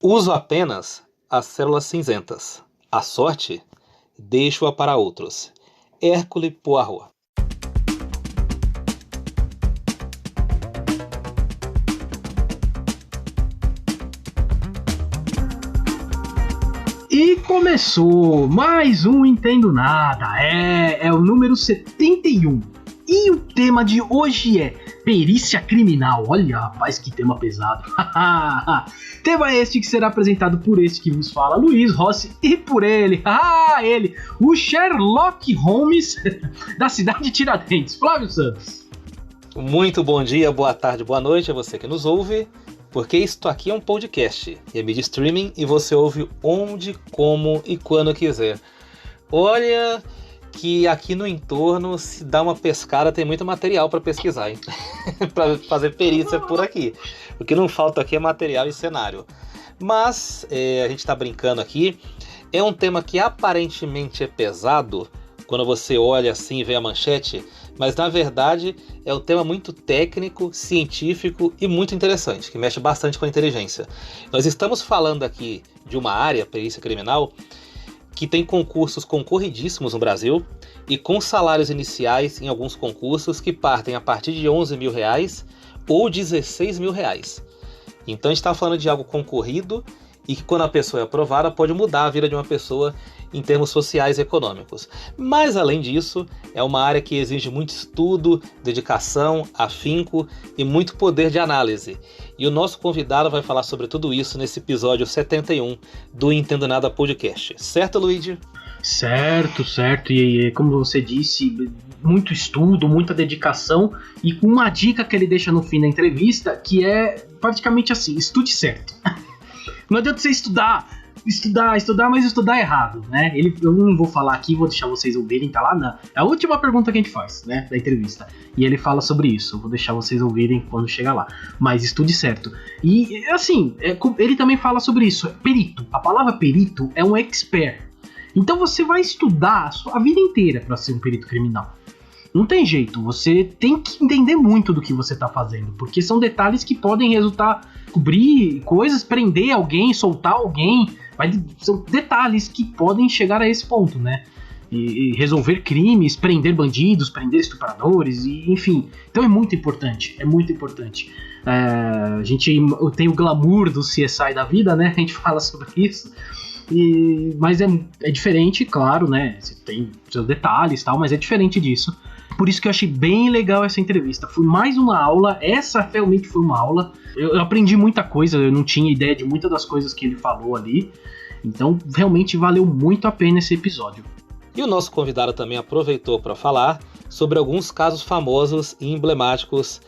Uso apenas as células cinzentas. A sorte, deixo-a para outros. Hercule Poirot. E começou mais um Entendo Nada, é o número 71. E o tema de hoje é perícia criminal. Olha, rapaz, que tema pesado. Tema este que será apresentado por este que vos fala, Luiz Rossi, e por ele, o Sherlock Holmes da cidade de Tiradentes, Flávio Santos. Muito bom dia, boa tarde, boa noite a você que nos ouve, porque isto aqui é um podcast, é mídia streaming e você ouve onde, como e quando quiser. Olha que aqui no entorno, se dá uma pescada, tem muito material para pesquisar, hein? Para fazer perícia por aqui. O que não falta aqui é material e cenário. Mas a gente está brincando aqui. É um tema que aparentemente é pesado, quando você olha assim e vê a manchete, mas na verdade é um tema muito técnico, científico e muito interessante, que mexe bastante com a inteligência. Nós estamos falando aqui de uma área, perícia criminal, que tem concursos concorridíssimos no Brasil e com salários iniciais em alguns concursos que partem a partir de R$11 mil ou R$16 mil. Então a gente está falando de algo concorrido e que quando a pessoa é aprovada pode mudar a vida de uma pessoa em termos sociais e econômicos. Mas além disso, é uma área que exige muito estudo, dedicação, afinco e muito poder de análise. E o nosso convidado vai falar sobre tudo isso nesse episódio 71 do Entendo Nada Podcast. Certo, Luigi? Certo. E como você disse, muito estudo, muita dedicação e com uma dica que ele deixa no fim da entrevista, que é praticamente assim, estude certo. Não adianta você estudar, mas estudar errado, né? Eu não vou falar aqui, vou deixar vocês ouvirem, tá lá é a última pergunta que a gente faz, né, da entrevista. E ele fala sobre isso, eu vou deixar vocês ouvirem quando chegar lá. Mas estude certo. E, assim, ele também fala sobre isso, perito. A palavra perito é um expert. Então você vai estudar a vida inteira para ser um perito criminal. Não tem jeito, você tem que entender muito do que você está fazendo, porque são detalhes que podem resultar, cobrir coisas, prender alguém, soltar alguém, são detalhes que podem chegar a esse ponto, né? E resolver crimes, prender bandidos, prender estupradores, enfim. Então é muito importante. A gente tem o glamour do CSI da vida, né? A gente fala sobre isso. Mas é diferente, claro, né? Você tem seus detalhes e tal, mas é diferente disso. Por isso que eu achei bem legal essa entrevista. Foi mais uma aula, essa realmente foi uma aula. Eu aprendi muita coisa, eu não tinha ideia de muitas das coisas que ele falou ali. Então, realmente valeu muito a pena esse episódio. E o nosso convidado também aproveitou para falar sobre alguns casos famosos e emblemáticos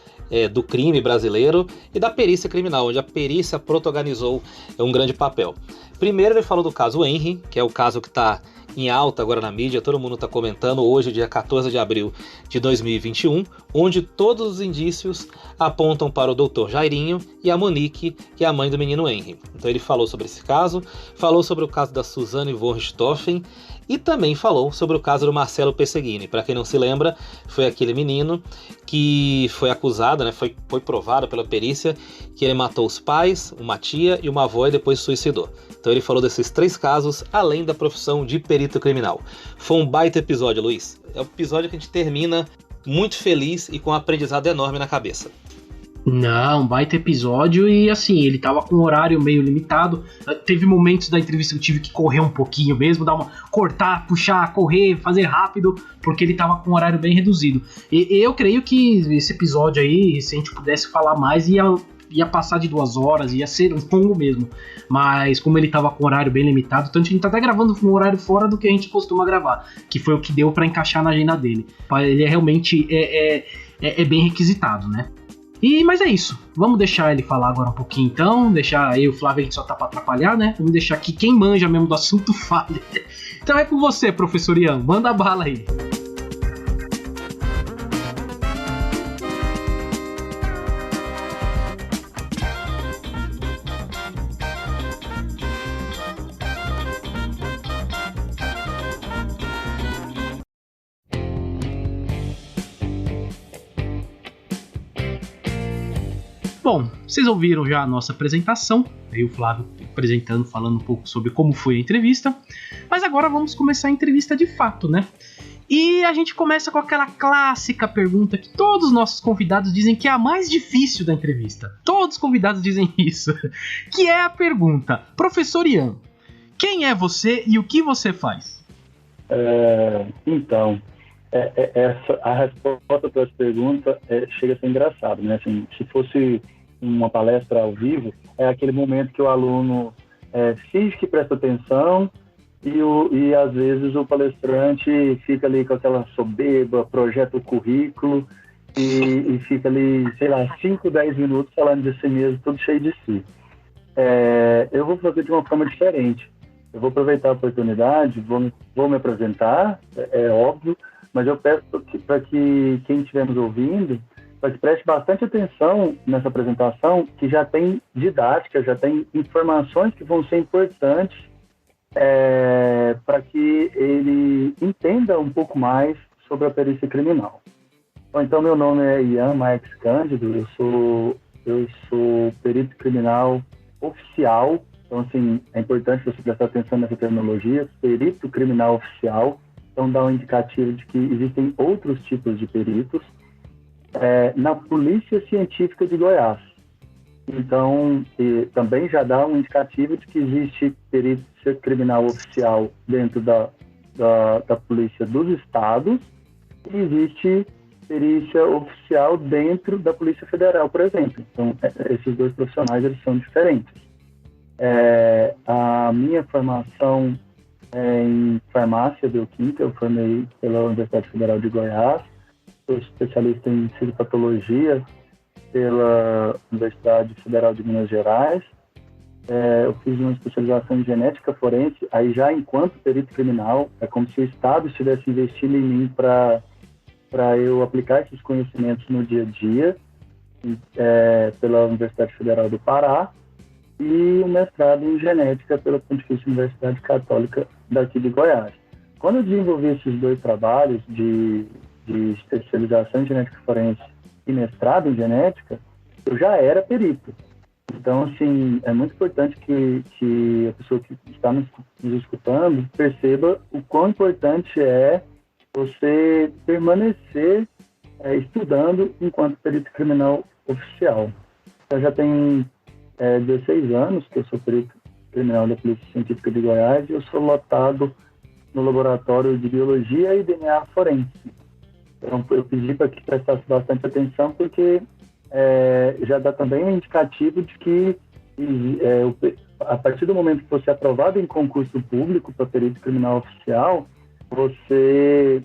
do crime brasileiro e da perícia criminal, onde a perícia protagonizou um grande papel. Primeiro ele falou do caso Henry, que é o caso que está em alta agora na mídia, todo mundo está comentando hoje, dia 14 de abril de 2021, onde todos os indícios apontam para o Dr. Jairinho e a Monique, que é a mãe do menino Henry. Então ele falou sobre esse caso, falou sobre o caso da Suzane von Richthofen e também falou sobre o caso do Marcelo Pesseguini. Para quem não se lembra, foi aquele menino que foi acusado, né, foi provado pela perícia que ele matou os pais, uma tia e uma avó e depois suicidou. Então ele falou desses 3 casos, além da profissão de perito criminal. Foi um baita episódio, Luiz. É um episódio que a gente termina muito feliz e com um aprendizado enorme na cabeça. Não, baita episódio e assim, ele tava com um horário meio limitado. Teve momentos da entrevista que eu tive que correr um pouquinho mesmo, cortar, puxar, correr, fazer rápido, porque ele tava com um horário bem reduzido. E eu creio que esse episódio aí, se a gente pudesse falar mais, ia passar de 2 horas, ia ser longo mesmo. Mas como ele tava com um horário bem limitado, tanto a gente tá até gravando um horário fora do que a gente costuma gravar, que foi o que deu pra encaixar na agenda dele. Ele realmente é bem requisitado, né? Mas é isso, vamos deixar ele falar agora um pouquinho então, deixar eu e o Flávio, a gente só tá pra atrapalhar, né? Vamos deixar que quem manja mesmo do assunto fale. Então é com você, professor Ian, manda bala aí. Bom, vocês ouviram já a nossa apresentação, aí o Flávio apresentando, falando um pouco sobre como foi a entrevista, mas agora vamos começar a entrevista de fato, né? E a gente começa com aquela clássica pergunta que todos os nossos convidados dizem que é a mais difícil da entrevista. Todos os convidados dizem isso, que é a pergunta: Professor Ian, quem é você e o que você faz? A resposta para essa pergunta chega a ser engraçado, né? Assim, se fosse uma palestra ao vivo, é aquele momento que o aluno finge que presta atenção e às vezes o palestrante fica ali com aquela soberba, projeta o currículo e fica ali, sei lá, 5, 10 minutos falando de si mesmo, tudo cheio de si. Eu vou fazer de uma forma diferente. Eu vou aproveitar a oportunidade, vou me apresentar, é óbvio, mas eu peço para que quem estiver nos ouvindo, para que preste bastante atenção nessa apresentação, que já tem didática, já tem informações que vão ser importantes para que ele entenda um pouco mais sobre a perícia criminal. Bom, então, meu nome é Ian Marques Cândido, eu sou perito criminal oficial. Então, assim, é importante você prestar atenção nessa terminologia, perito criminal oficial. Então, dá um indicativo de que existem outros tipos de peritos na Polícia Científica de Goiás. Então, também já dá um indicativo de que existe perícia criminal oficial dentro da Polícia dos Estados e existe perícia oficial dentro da Polícia Federal, por exemplo. Então, esses dois profissionais, eles são diferentes. A minha formação é em farmácia bioquímica, eu formei pela Universidade Federal de Goiás, sou especialista em fisiopatologia pela Universidade Federal de Minas Gerais. Eu fiz uma especialização em genética forense, aí já enquanto perito criminal, é como se o Estado estivesse investindo em mim para eu aplicar esses conhecimentos no dia a dia, pela Universidade Federal do Pará, e o mestrado em genética pela Pontifícia Universidade Católica daqui de Goiás. Quando eu desenvolvi esses dois trabalhos de especialização em genética forense e mestrado em genética, eu já era perito. Então, assim, é muito importante que a pessoa que está nos escutando perceba o quão importante é você permanecer estudando enquanto perito criminal oficial. Eu já tenho 16 anos que eu sou perito criminal da Polícia Científica de Goiás e eu sou lotado no laboratório de biologia e DNA forense. Então, eu pedi para que prestasse bastante atenção porque já dá também um indicativo de que a partir do momento que você é aprovado em concurso público para perito criminal oficial, você,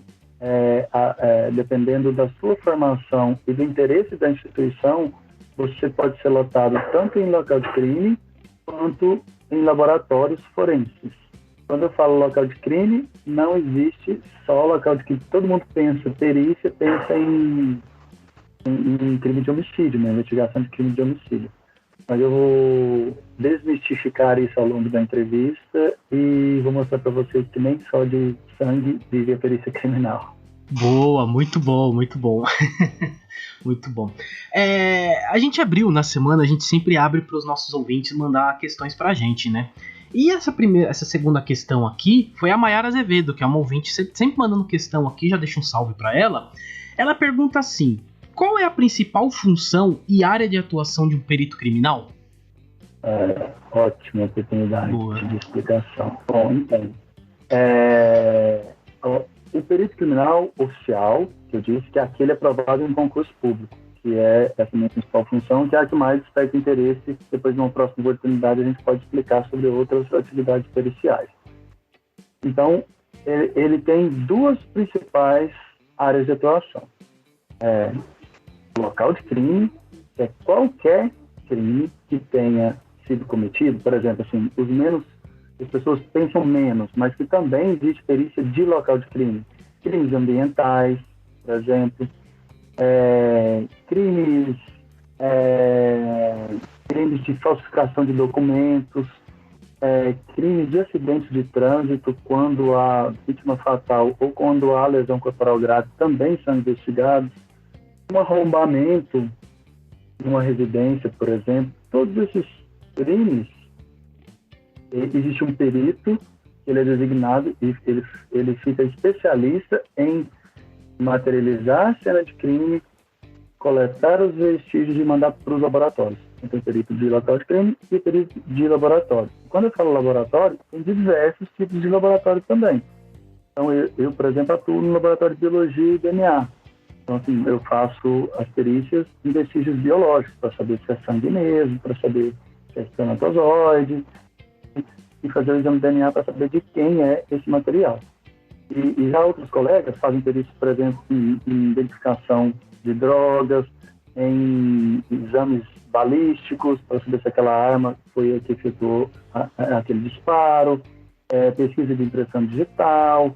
dependendo da sua formação e do interesse da instituição, você pode ser lotado tanto em local de crime quanto em laboratórios forenses. Quando eu falo local de crime, não existe só local de crime. Todo mundo pensa perícia, pensa em crime de homicídio, né? Investigação de crime de homicídio. Mas eu vou desmistificar isso ao longo da entrevista e vou mostrar para vocês que nem só de sangue vive a perícia criminal. Boa, muito bom, muito bom. Muito bom. A gente abriu na semana, a gente sempre abre para os nossos ouvintes mandar questões para a gente, né? E essa segunda questão aqui foi a Mayara Azevedo, que é uma ouvinte sempre mandando questão aqui, já deixa um salve para ela. Ela pergunta assim: qual é a principal função e área de atuação de um perito criminal? Ótima oportunidade de explicação. Bom, então, o perito criminal oficial, que eu disse que é aquele aprovado em concurso público, que é essa minha principal função, que é a que mais desperta interesse. Depois, numa próxima oportunidade, a gente pode explicar sobre outras atividades periciais. Então, ele tem duas principais áreas de atuação. Local de crime, que é qualquer crime que tenha sido cometido. Por exemplo, assim, as pessoas pensam menos, mas que também existe perícia de local de crime. Crimes ambientais, por exemplo, crimes de falsificação de documentos, crimes de acidentes de trânsito, quando há vítima fatal ou quando há lesão corporal grave, também são investigados. Um arrombamento numa residência, por exemplo, todos esses crimes, existe um perito, ele é designado e ele fica especialista em materializar a cena de crime, coletar os vestígios e mandar para os laboratórios. Então, perito de local de crime e perito de laboratório. Quando eu falo laboratório, tem diversos tipos de laboratório também. Então, eu, por exemplo, atuo no laboratório de biologia e DNA. Então, assim, eu faço as perícias em vestígios biológicos, para saber se é sangue mesmo, para saber se é espermatozoide, e fazer o exame de DNA para saber de quem é esse material. E já outros colegas fazem perícias, por exemplo, em identificação de drogas, em exames balísticos, para saber se aquela arma foi a que efetuou aquele disparo, pesquisa de impressão digital,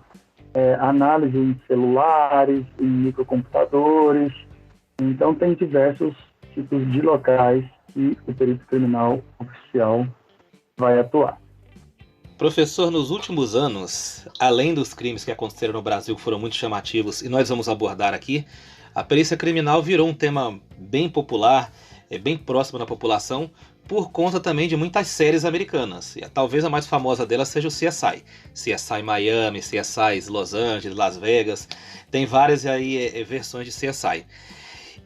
análise em celulares, em microcomputadores. Então, tem diversos tipos de locais que o perito criminal oficial vai atuar. Professor, nos últimos anos, além dos crimes que aconteceram no Brasil que foram muito chamativos e nós vamos abordar aqui, a perícia criminal virou um tema bem popular, bem próximo da população, por conta também de muitas séries americanas. E talvez a mais famosa delas seja o CSI. CSI Miami, CSI Los Angeles, Las Vegas. Tem várias aí versões de CSI.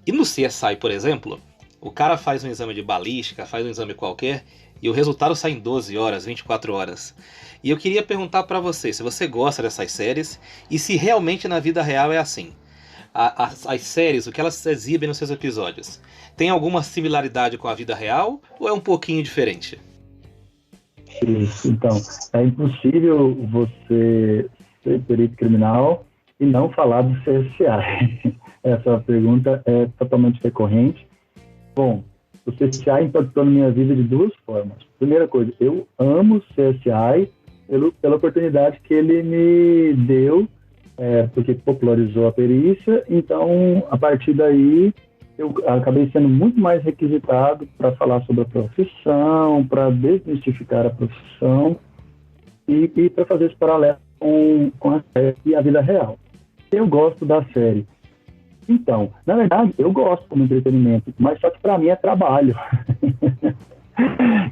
E no CSI, por exemplo, o cara faz um exame de balística, faz um exame qualquer, e o resultado sai em 12 horas, 24 horas. E eu queria perguntar para você se você gosta dessas séries e se realmente na vida real é assim. As séries, o que elas exibem nos seus episódios, tem alguma similaridade com a vida real ou é um pouquinho diferente? Isso, então, é impossível você ser perito criminal e não falar do CSI. Essa pergunta é totalmente recorrente. Bom, o CSI impactou na minha vida de duas formas. Primeira coisa, eu amo o CSI pela oportunidade que ele me deu, porque popularizou a perícia. Então, a partir daí, eu acabei sendo muito mais requisitado para falar sobre a profissão, para desmistificar a profissão e para fazer esse paralelo com a série e a vida real. Eu gosto da série. Então, na verdade, eu gosto como entretenimento, mas só que para mim é trabalho.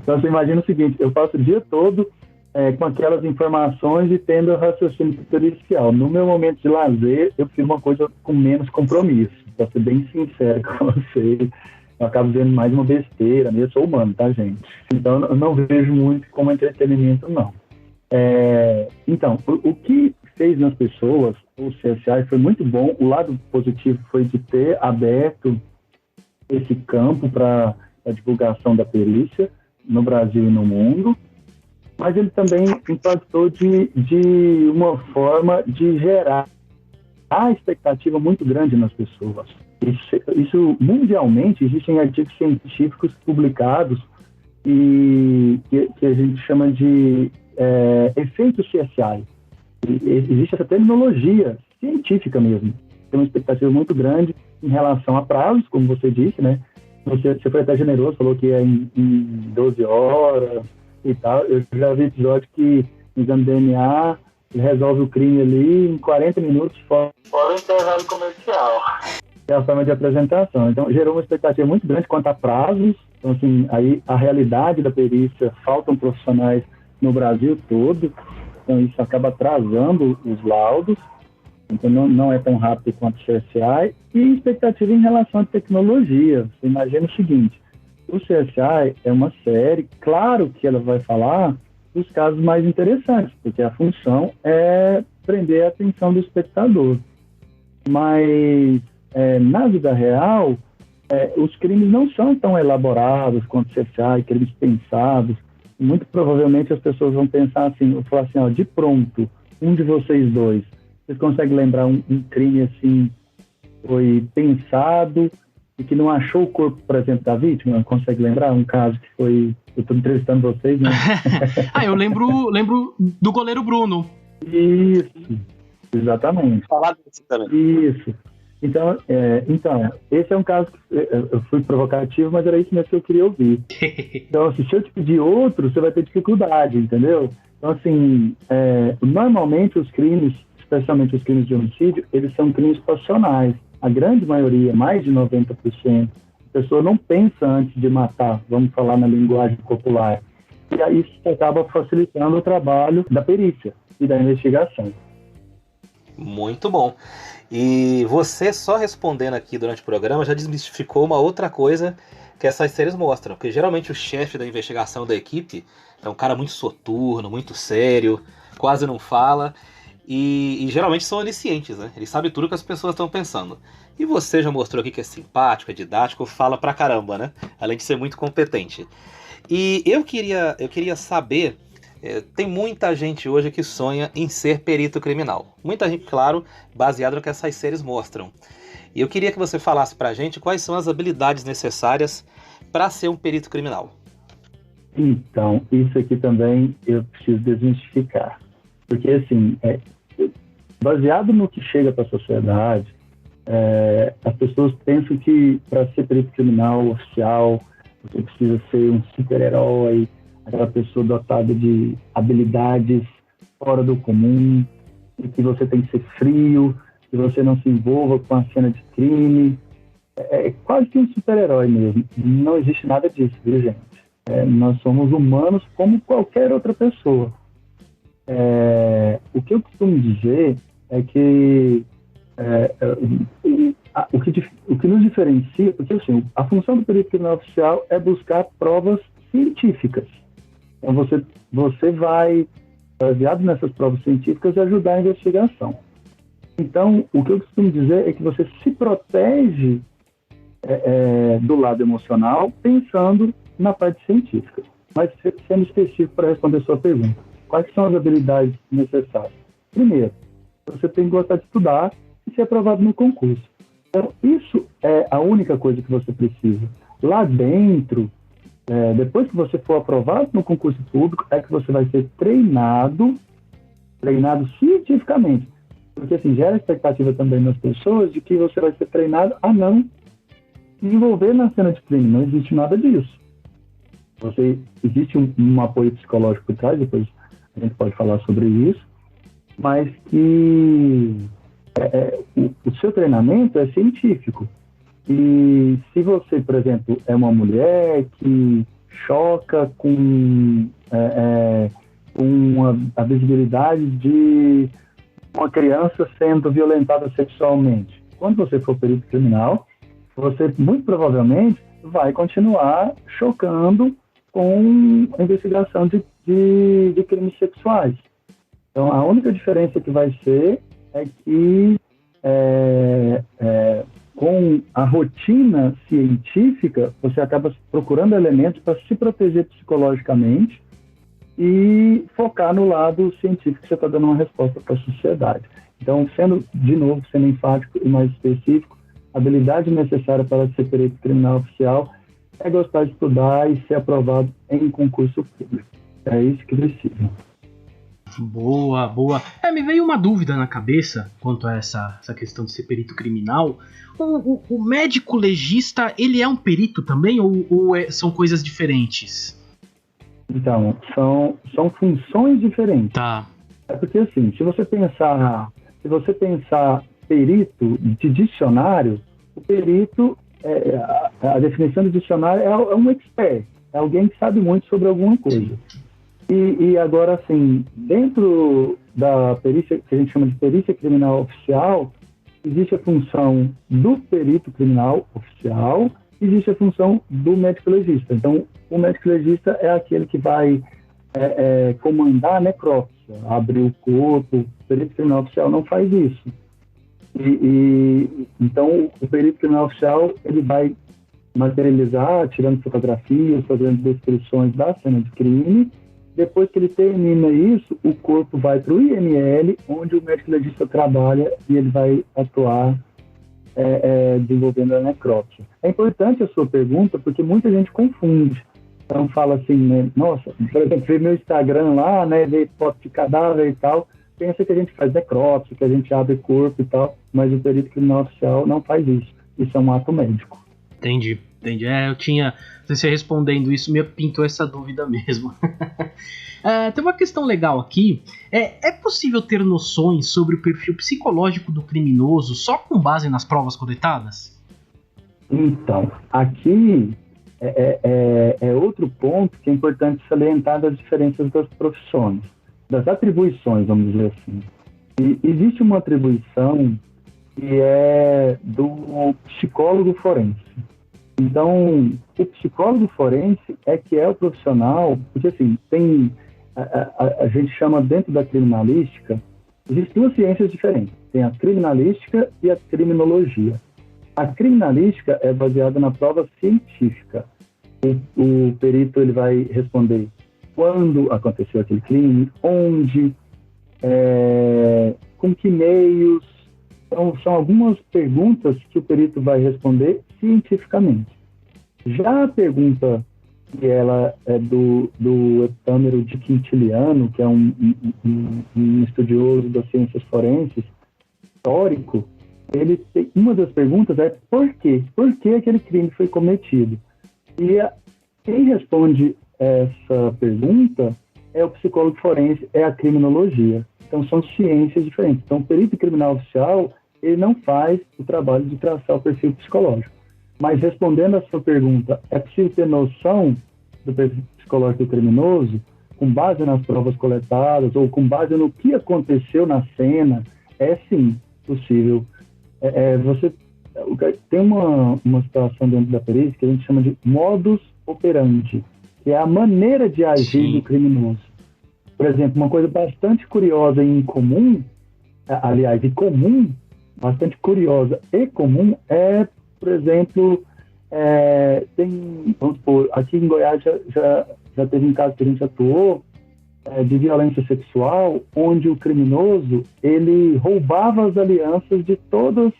Então, você imagina o seguinte, eu passo o dia todo com aquelas informações e tendo o raciocínio pericial. No meu momento de lazer, eu fiz uma coisa com menos compromisso. Para ser bem sincero com você, eu acabo vendo mais uma besteira, eu sou humano, tá, gente? Então, eu não vejo muito como entretenimento, não. Então, o que fez nas pessoas, o CSI foi muito bom. O lado positivo foi de ter aberto esse campo para a divulgação da perícia no Brasil e no mundo, mas ele também impactou de uma forma de gerar a expectativa muito grande nas pessoas. Isso mundialmente, existem artigos científicos publicados e que a gente chama de efeito CSI. Existe essa terminologia científica mesmo. Tem uma expectativa muito grande em relação a prazos, como você disse, né? Você foi até generoso, falou que é em 12 horas e tal. Eu já vi episódio que o exame de DNA resolve o crime ali em 40 minutos fora o intervalo comercial. É a forma de apresentação. Então, gerou uma expectativa muito grande quanto a prazos. Então, assim, aí a realidade da perícia, faltam profissionais no Brasil todo. Então, isso acaba atrasando os laudos. Então, não é tão rápido quanto o CSI. E expectativa em relação à tecnologia. Você imagina o seguinte, o CSI é uma série, claro que ela vai falar dos casos mais interessantes, porque a função é prender a atenção do espectador. Mas, na vida real, os crimes não são tão elaborados quanto o CSI, crimes pensados. Muito provavelmente as pessoas vão pensar assim, vou falar assim, ó, de pronto, um de vocês dois, vocês conseguem lembrar um crime assim, foi pensado e que não achou o corpo, por exemplo, da vítima? Consegue lembrar um caso que foi... Eu estou entrevistando vocês, né? Eu lembro do goleiro Bruno. Isso, exatamente. Falar disso também. Isso. Então, esse é um caso que eu fui provocativo, mas era isso mesmo que eu queria ouvir. Então, se eu te pedir outro, você vai ter dificuldade, entendeu? Então, assim, normalmente os crimes, especialmente os crimes de homicídio, eles são crimes passionais. A grande maioria, mais de 90%, pessoa não pensa antes de matar, vamos falar na linguagem popular. E aí isso acaba facilitando o trabalho da perícia e da investigação. Muito bom. E você só respondendo aqui durante o programa já desmistificou uma outra coisa que essas séries mostram, porque geralmente o chefe da investigação da equipe é um cara muito soturno, muito sério, quase não fala, e geralmente são oniscientes, né? Ele sabe tudo que as pessoas estão pensando. E você já mostrou aqui que é simpático, é didático, fala pra caramba, né? Além de ser muito competente. E eu queria saber, tem muita gente hoje que sonha em ser perito criminal. Muita gente, claro, baseado no que essas séries mostram. E eu queria que você falasse pra gente quais são as habilidades necessárias para ser um perito criminal. Então, isso aqui também eu preciso desmistificar. Porque, assim, baseado no que chega para a sociedade, as pessoas pensam que para ser perito criminal oficial, você precisa ser um super-herói, aquela pessoa dotada de habilidades fora do comum, e que você tem que ser frio, que você não se envolva com a cena de crime. É quase que um super-herói mesmo. Não existe nada disso, viu, gente? Nós somos humanos como qualquer outra pessoa. O que eu costumo dizer é que o que nos diferencia, porque assim, a função do perito criminal oficial é buscar provas científicas. Então você vai, baseado nessas provas científicas, ajudar a investigação. Então, o que eu costumo dizer é que você se protege do lado emocional, pensando na parte científica. Mas sendo específico para responder a sua pergunta, quais são as habilidades necessárias? Primeiro, você tem que gostar de estudar e ser aprovado no concurso. Então, isso é a única coisa que você precisa. Lá dentro, depois que você for aprovado no concurso público, é que você vai ser treinado cientificamente. Porque assim, gera expectativa também nas pessoas de que você vai ser treinado a não se envolver na cena de crime. Não existe nada disso. Existe um apoio psicológico por trás, depois a gente pode falar sobre isso, mas que o seu treinamento é científico. E se você, por exemplo, é uma mulher que choca com a visibilidade de uma criança sendo violentada sexualmente, quando você for perito criminal, você muito provavelmente vai continuar chocando com a investigação de crimes sexuais. Então, a única diferença que vai ser é que com a rotina científica, você acaba procurando elementos para se proteger psicologicamente e focar no lado científico que você está dando uma resposta para a sociedade. Então, sendo enfático e mais específico, a habilidade necessária para ser perito criminal oficial é gostar de estudar e ser aprovado em concurso público. É isso que precisa. Boa, boa. Me veio uma dúvida na cabeça quanto a essa questão de ser perito criminal. O médico legista, ele é um perito também ou são coisas diferentes? Então, são funções diferentes. Tá. É porque assim, se você pensar perito de dicionário, o perito, a definição de dicionário é um expert, é alguém que sabe muito sobre alguma coisa. E agora, assim, dentro da perícia, que a gente chama de perícia criminal oficial, existe a função do perito criminal oficial, existe a função do médico legista. Então, o médico legista é aquele que vai comandar a necrópsia, abrir o corpo. O perito criminal oficial não faz isso. Então, o perito criminal oficial, ele vai materializar, tirando fotografias, fazendo descrições da cena de crime. Depois que ele termina isso, o corpo vai para o IML, onde o médico legista trabalha e ele vai atuar desenvolvendo a necrópsia. É importante a sua pergunta, porque muita gente confunde. Então fala assim, né? Nossa, por exemplo, vê meu Instagram lá, né? Vê foto de cadáver e tal, pensa que a gente faz necrópsia, que a gente abre corpo e tal, mas o perito criminal oficial não faz isso. Isso é um ato médico. Entendi. Eu tinha... Você respondendo isso me pintou essa dúvida mesmo. Tem uma questão legal aqui. É possível ter noções sobre o perfil psicológico do criminoso só com base nas provas coletadas? Então, aqui é outro ponto que é importante salientar das diferenças das profissões, das atribuições, vamos dizer assim. E existe uma atribuição que é do psicólogo forense. Então, o psicólogo forense que é o profissional, porque assim, a gente chama dentro da criminalística, existem duas ciências diferentes, tem a criminalística e a criminologia. A criminalística é baseada na prova científica. O perito ele vai responder quando aconteceu aquele crime, onde, com que meios. Então, são algumas perguntas que o perito vai responder cientificamente. Já a pergunta que ela é do Heptâmero de Quintiliano, que é um estudioso das ciências forenses, histórico, uma das perguntas é por quê? Por que aquele crime foi cometido? E quem responde essa pergunta é o psicólogo forense, é a criminologia. Então, são ciências diferentes. Então, o perito criminal oficial, ele não faz o trabalho de traçar o perfil psicológico. Mas, respondendo a sua pergunta, é possível ter noção do perfil psicológico do criminoso com base nas provas coletadas ou com base no que aconteceu na cena? É, sim, possível. Você tem uma situação dentro da perícia que a gente chama de modus operandi, que é a maneira de agir do criminoso. Por exemplo, uma coisa bastante curiosa e incomum, aliás, bastante curiosa e comum, por exemplo, vamos supor, aqui em Goiás já teve um caso que a gente atuou de violência sexual, onde o criminoso, ele roubava as alianças de todas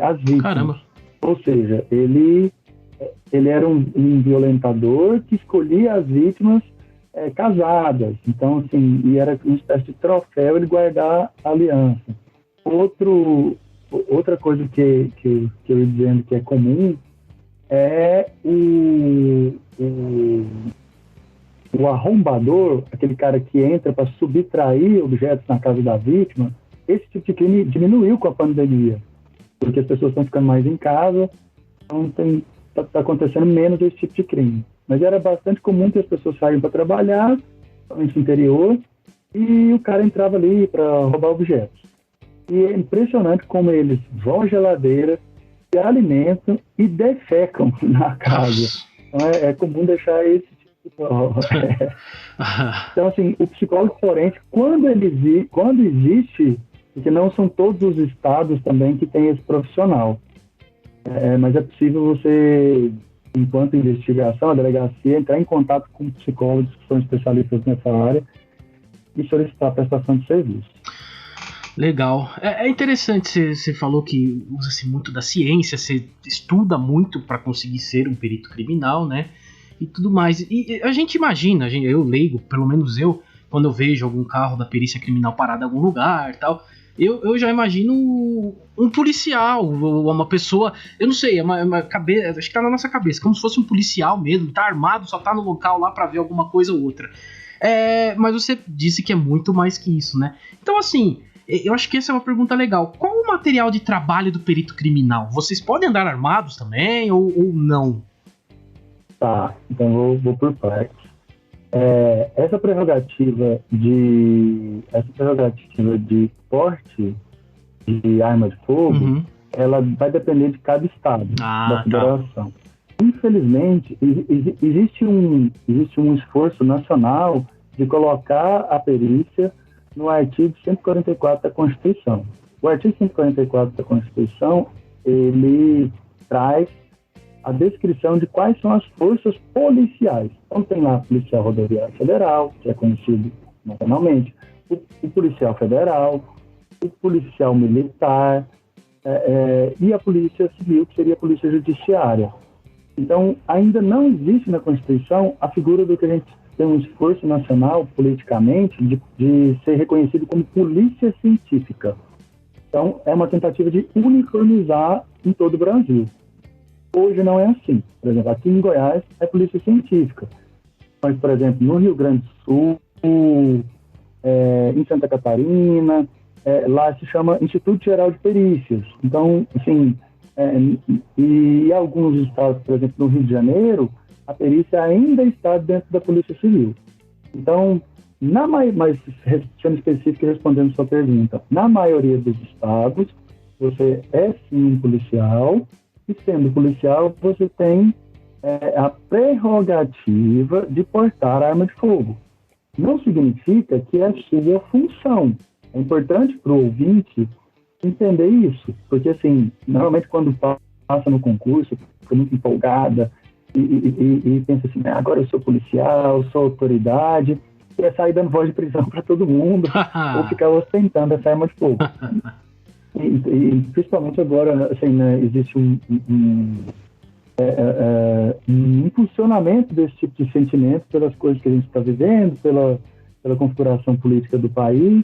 as vítimas. Caramba. Ou seja, ele era um violentador que escolhia as vítimas casadas. Então, assim, e era uma espécie de troféu ele guardar a aliança. Outra coisa que eu ia dizendo que é comum é o arrombador, aquele cara que entra para subtrair objetos na casa da vítima. Esse tipo de crime diminuiu com a pandemia, porque as pessoas estão ficando mais em casa, então está acontecendo menos esse tipo de crime. Mas era bastante comum que as pessoas saíam para trabalhar, principalmente no interior, e o cara entrava ali para roubar objetos. E é impressionante como eles vão à geladeira, se alimentam e defecam na casa. Então é comum deixar esse tipo de prova. Então, assim, o psicólogo forense, quando existe, porque não são todos os estados também que têm esse profissional, mas é possível você, enquanto investigação, a delegacia, entrar em contato com psicólogos que são especialistas nessa área e solicitar a prestação de serviço. Legal. É interessante, você falou que usa-se muito da ciência, você estuda muito para conseguir ser um perito criminal, né? E tudo mais. E a gente imagina, eu leigo, pelo menos eu, quando eu vejo algum carro da perícia criminal parado em algum lugar e tal, eu já imagino um policial, uma pessoa, eu não sei, uma cabeça, acho que tá na nossa cabeça, como se fosse um policial mesmo, tá armado, só tá no local lá para ver alguma coisa ou outra. Mas você disse que é muito mais que isso, né? Então, assim, eu acho que essa é uma pergunta legal. Qual o material de trabalho do perito criminal? Vocês podem andar armados também ou não? Tá, então vou por partes. Essa prerrogativa de porte de arma de fogo, ela vai depender de cada estado da federação. Tá. Infelizmente, existe um esforço nacional de colocar a perícia no artigo 144 da Constituição. O artigo 144 da Constituição, ele traz a descrição de quais são as forças policiais. Então tem lá a Policial Rodoviária Federal, que é conhecido nacionalmente, o Policial Federal, o Policial Militar e a Polícia Civil, que seria a Polícia Judiciária. Então, ainda não existe na Constituição a figura do que a gente tem um esforço nacional, politicamente, de ser reconhecido como polícia científica. Então, é uma tentativa de uniformizar em todo o Brasil. Hoje não é assim. Por exemplo, aqui em Goiás é polícia científica. Mas, por exemplo, no Rio Grande do Sul, em Santa Catarina, lá se chama Instituto Geral de Perícias. Então, assim, E alguns estados, por exemplo, no Rio de Janeiro, a perícia ainda está dentro da Polícia Civil. Então, mas sendo específico e respondendo sua pergunta, na maioria dos estados, você é sim um policial, e sendo policial, você tem a prerrogativa de portar arma de fogo. Não significa que é sua função. É importante para o ouvinte entender isso, porque assim, normalmente quando passa no concurso, fica muito empolgada e pensa assim, agora eu sou policial, sou autoridade, e é sair dando voz de prisão para todo mundo, ou ficar ostentando essa arma de fogo. E principalmente agora, assim, né, existe um impulsionamento desse tipo de sentimento pelas coisas que a gente está vivendo, pela configuração política do país,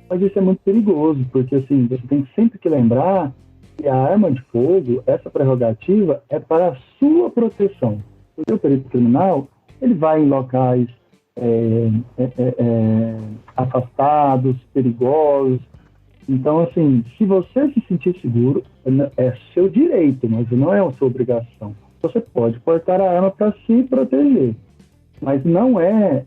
mas isso é muito perigoso, porque assim, você tem sempre que lembrar que a arma de fogo, essa prerrogativa, é para a sua proteção. Porque o perito criminal, ele vai em locais afastados, perigosos. Então, assim, se você se sentir seguro, é seu direito, mas não é a sua obrigação. Você pode portar a arma para se proteger, mas não é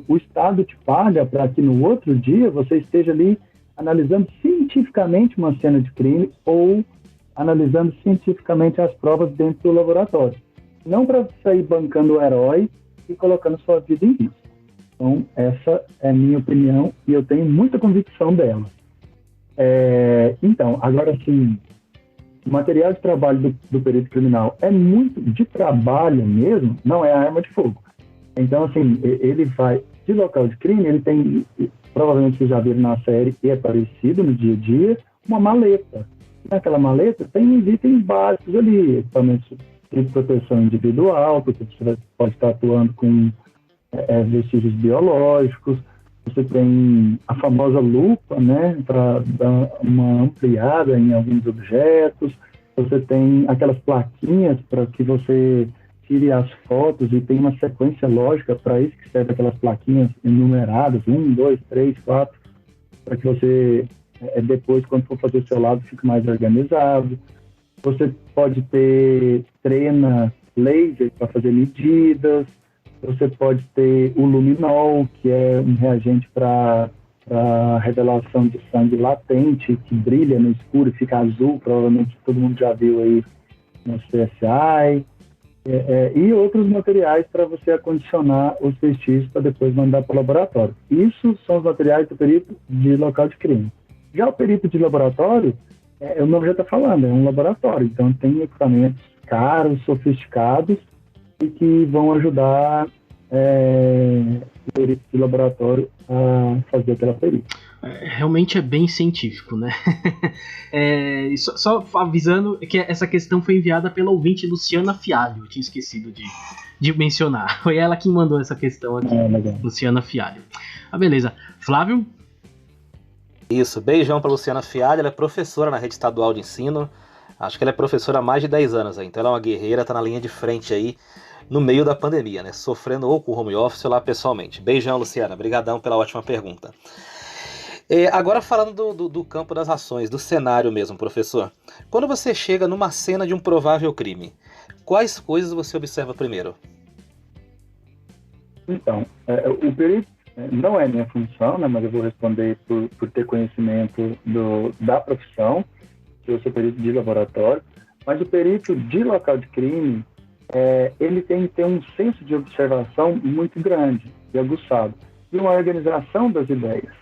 o Estado te paga para que no outro dia você esteja ali analisando cientificamente uma cena de crime ou analisando cientificamente as provas dentro do laboratório. Não para sair bancando o herói e colocando sua vida em risco. Então, essa é a minha opinião e eu tenho muita convicção dela. Então, agora sim, o material de trabalho do perito criminal é muito de trabalho mesmo, não é a arma de fogo. Então, assim, ele vai de local de crime, ele tem, provavelmente vocês já viram na série, e é parecido no dia a dia, uma maleta. Naquela maleta tem os itens básicos ali, equipamentos de proteção individual, porque você pode estar atuando com vestígios biológicos, você tem a famosa lupa, né, para dar uma ampliada em alguns objetos, você tem aquelas plaquinhas para que você tire as fotos e tem uma sequência lógica para isso que serve aquelas plaquinhas enumeradas, 1, 2, 3, 4, para que você depois, quando for fazer o seu lado, fique mais organizado. Você pode ter trena laser para fazer medidas, você pode ter o luminol, que é um reagente para revelação de sangue latente, que brilha no escuro e fica azul, provavelmente todo mundo já viu aí no CSI, e outros materiais para você acondicionar os vestígios para depois mandar para o laboratório. Isso são os materiais do perito de local de crime. Já o perito de laboratório, o nome já está falando, é um laboratório, então tem equipamentos caros, sofisticados, e que vão ajudar o perito de laboratório a fazer aquela perícia. Realmente é bem científico, né? Só avisando que essa questão foi enviada pela ouvinte Luciana Fialho, eu tinha esquecido de mencionar. Foi ela que mandou essa questão aqui, Luciana Fialho. Beleza. Flávio? Isso, beijão para Luciana Fialho, ela é professora na rede estadual de ensino, acho que ela é professora há mais de 10 anos aí, então ela é uma guerreira, tá na linha de frente aí, no meio da pandemia, né, sofrendo ou com home office ou lá pessoalmente. Beijão, Luciana, brigadão pela ótima pergunta. Agora falando do campo das ações, do cenário mesmo, professor, quando você chega numa cena de um provável crime, quais coisas você observa primeiro? Então, o perito não é minha função, né, mas eu vou responder por ter conhecimento da profissão, que eu sou perito de laboratório, mas o perito de local de crime, ele tem que ter um senso de observação muito grande e aguçado, e uma organização das ideias.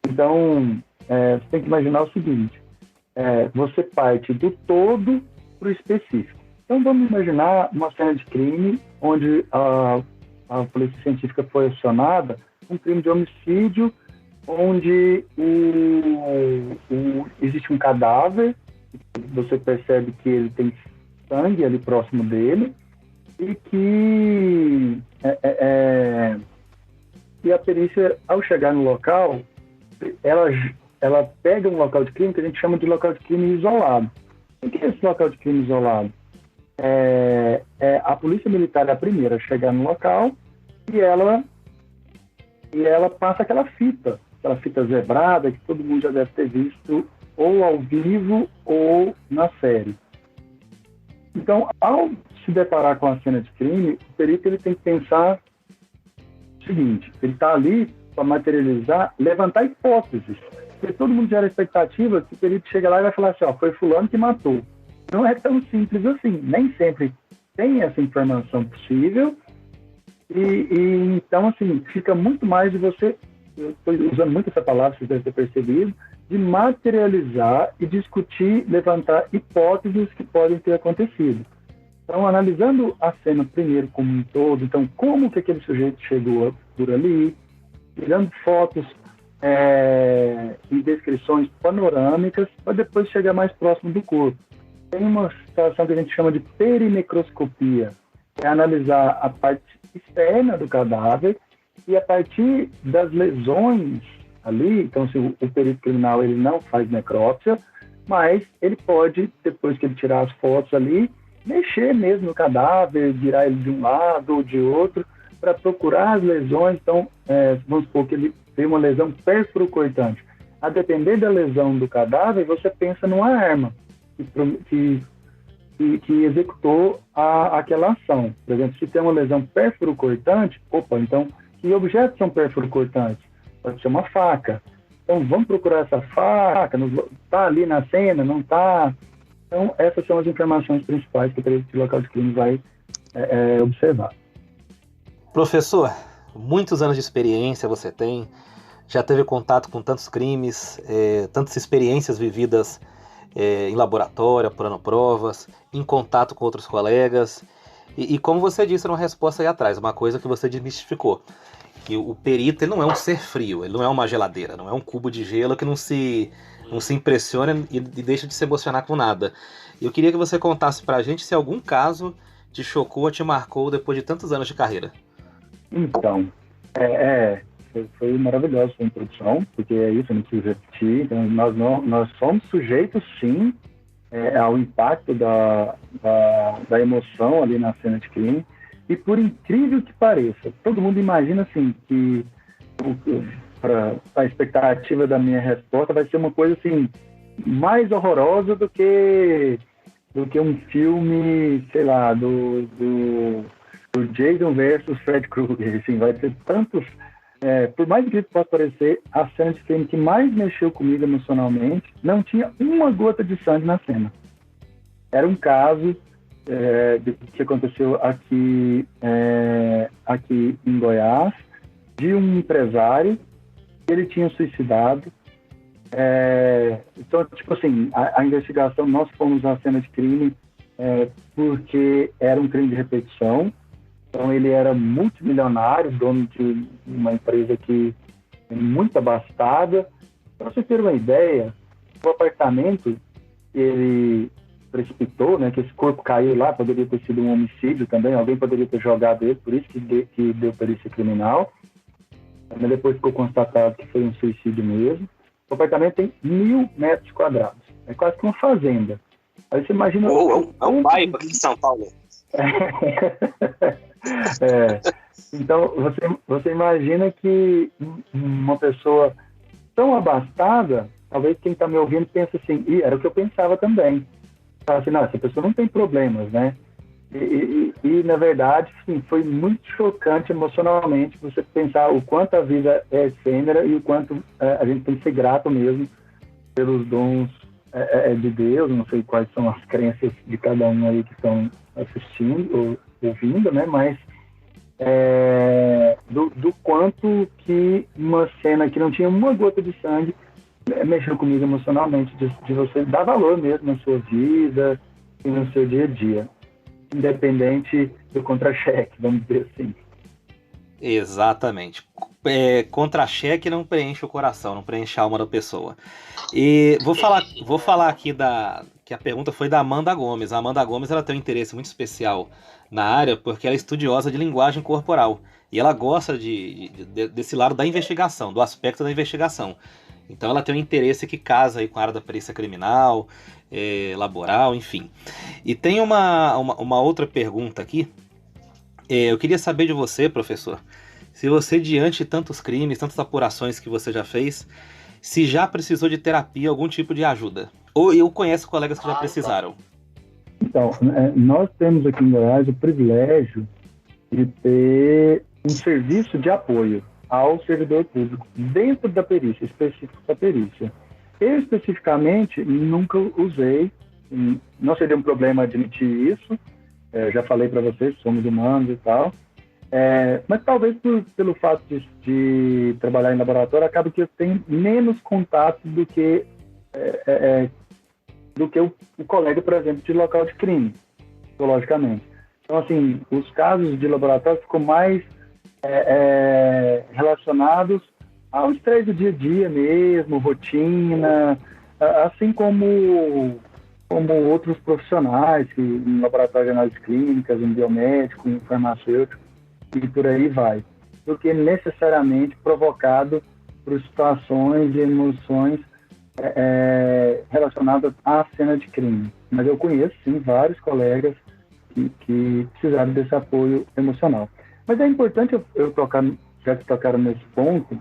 Então, você tem que imaginar o seguinte, você parte do todo para o específico. Então, vamos imaginar uma cena de crime onde a polícia científica foi acionada, um crime de homicídio, onde existe um cadáver, você percebe que ele tem sangue ali próximo dele, e que e a perícia, ao chegar no local, ela pega um local de crime que a gente chama de local de crime isolado. O que é esse local de crime isolado? A polícia militar é a primeira a chegar no local e ela passa aquela fita zebrada que todo mundo já deve ter visto ou ao vivo ou na série. Então, ao se deparar com a cena de crime, o perito ele tem que pensar o seguinte, ele está ali para materializar, levantar hipóteses. Porque todo mundo gera expectativa que o perito chega lá e vai falar assim, ó, foi fulano que matou. Não é tão simples assim. Nem sempre tem essa informação possível. E então, assim, fica muito mais de você, eu estou usando muito essa palavra, vocês devem ter percebido, de materializar e discutir, levantar hipóteses que podem ter acontecido. Então, analisando a cena primeiro como um todo, então, como que aquele sujeito chegou por ali, tirando fotos e descrições panorâmicas, para depois chegar mais próximo do corpo. Tem uma situação que a gente chama de perinecroscopia, que é analisar a parte externa do cadáver e a partir das lesões ali, então se o perito criminal ele não faz necrópsia, mas ele pode, depois que ele tirar as fotos ali, mexer mesmo no cadáver, virar ele de um lado ou de outro, para procurar as lesões. Então, vamos supor que ele tem uma lesão perfuro-cortante. A depender da lesão do cadáver, você pensa numa arma que executou aquela ação. Por exemplo, se tem uma lesão perfuro-cortante, então, que objetos são perfuro-cortantes? Pode ser uma faca. Então, vamos procurar essa faca, está ali na cena, não está? Então, essas são as informações principais que o perito de local de crime vai observar. Professor, muitos anos de experiência você tem, já teve contato com tantos crimes, tantas experiências vividas em laboratório, apurando provas, em contato com outros colegas. E como você disse numa resposta aí atrás, uma coisa que você desmistificou, que o perito ele não é um ser frio, ele não é uma geladeira, não é um cubo de gelo que não se impressiona e deixa de se emocionar com nada. Eu queria que você contasse pra gente se algum caso te chocou, te marcou depois de tantos anos de carreira. Então, foi maravilhosa a sua introdução, porque é isso, eu não preciso repetir. Então, nós somos sujeitos, sim, ao impacto da emoção ali na cena de crime. E por incrível que pareça, todo mundo imagina assim que para a expectativa da minha resposta vai ser uma coisa assim mais horrorosa do que um filme, sei lá, do Jason versus Fred Krueger. Assim, vai ter tantos. Por mais incrível que possa parecer, a cena de crime que mais mexeu comigo emocionalmente não tinha uma gota de sangue na cena. Era um caso que aconteceu aqui em Goiás, de um empresário. Ele tinha suicidado. Então, tipo assim, a investigação, nós fomos à cena de crime porque era um crime de repetição. Então, ele era multimilionário, dono de uma empresa que é muito abastada. Para você ter uma ideia, o apartamento que ele precipitou, né, que esse corpo caiu lá, poderia ter sido um homicídio também, alguém poderia ter jogado ele, por isso que deu perícia criminal. Mas depois ficou constatado que foi um suicídio mesmo. O apartamento tem 1.000 metros quadrados. É quase que uma fazenda. Aí você imagina... É um bairro aqui de São Paulo. Então, você imagina que uma pessoa tão abastada, talvez quem está me ouvindo pense assim, era o que eu pensava também. Fala assim, não, essa pessoa não tem problemas, né? E na verdade, sim, foi muito chocante emocionalmente você pensar o quanto a vida é efêmera e o quanto a gente tem que ser grato mesmo pelos dons de Deus. Não sei quais são as crenças de cada um aí que estão assistindo ou ouvindo, né? Mas do quanto que uma cena que não tinha uma gota de sangue mexeu comigo emocionalmente, de você dar valor mesmo na sua vida e no seu dia a dia, independente do contra-cheque, vamos dizer assim. Exatamente. Contra-cheque não preenche o coração, não preenche a alma da pessoa. E vou falar aqui que a pergunta foi da Amanda Gomes. A Amanda Gomes ela tem um interesse muito especial na área porque ela é estudiosa de linguagem corporal e ela gosta desse lado da investigação, do aspecto da investigação. Então ela tem um interesse que casa aí com a área da perícia criminal, laboral, enfim. E tem uma outra pergunta aqui. Eu queria saber de você, professor, se você, diante de tantos crimes, tantas apurações que você já fez, se já precisou de terapia, algum tipo de ajuda. Ou eu conheço colegas que já precisaram. Então, nós temos aqui em Goiás o privilégio de ter um serviço de apoio ao servidor público dentro da perícia, específico da perícia. Eu, especificamente, nunca usei, não seria um problema admitir isso, já falei para vocês, somos humanos e tal, mas talvez pelo fato de trabalhar em laboratório, acaba que eu tenho menos contato do que o colega, por exemplo, de local de crime, psicologicamente. Então, assim, os casos de laboratório ficam mais relacionados ao estresse do dia a dia mesmo, rotina, assim como outros profissionais, em laboratório de análise clínicas, em biomédico, em farmacêutico, e por aí vai. Do que necessariamente provocado por situações e emoções relacionadas à cena de crime. Mas eu conheço, sim, vários colegas que precisaram desse apoio emocional. Mas é importante eu tocar, já que tocaram nesse ponto,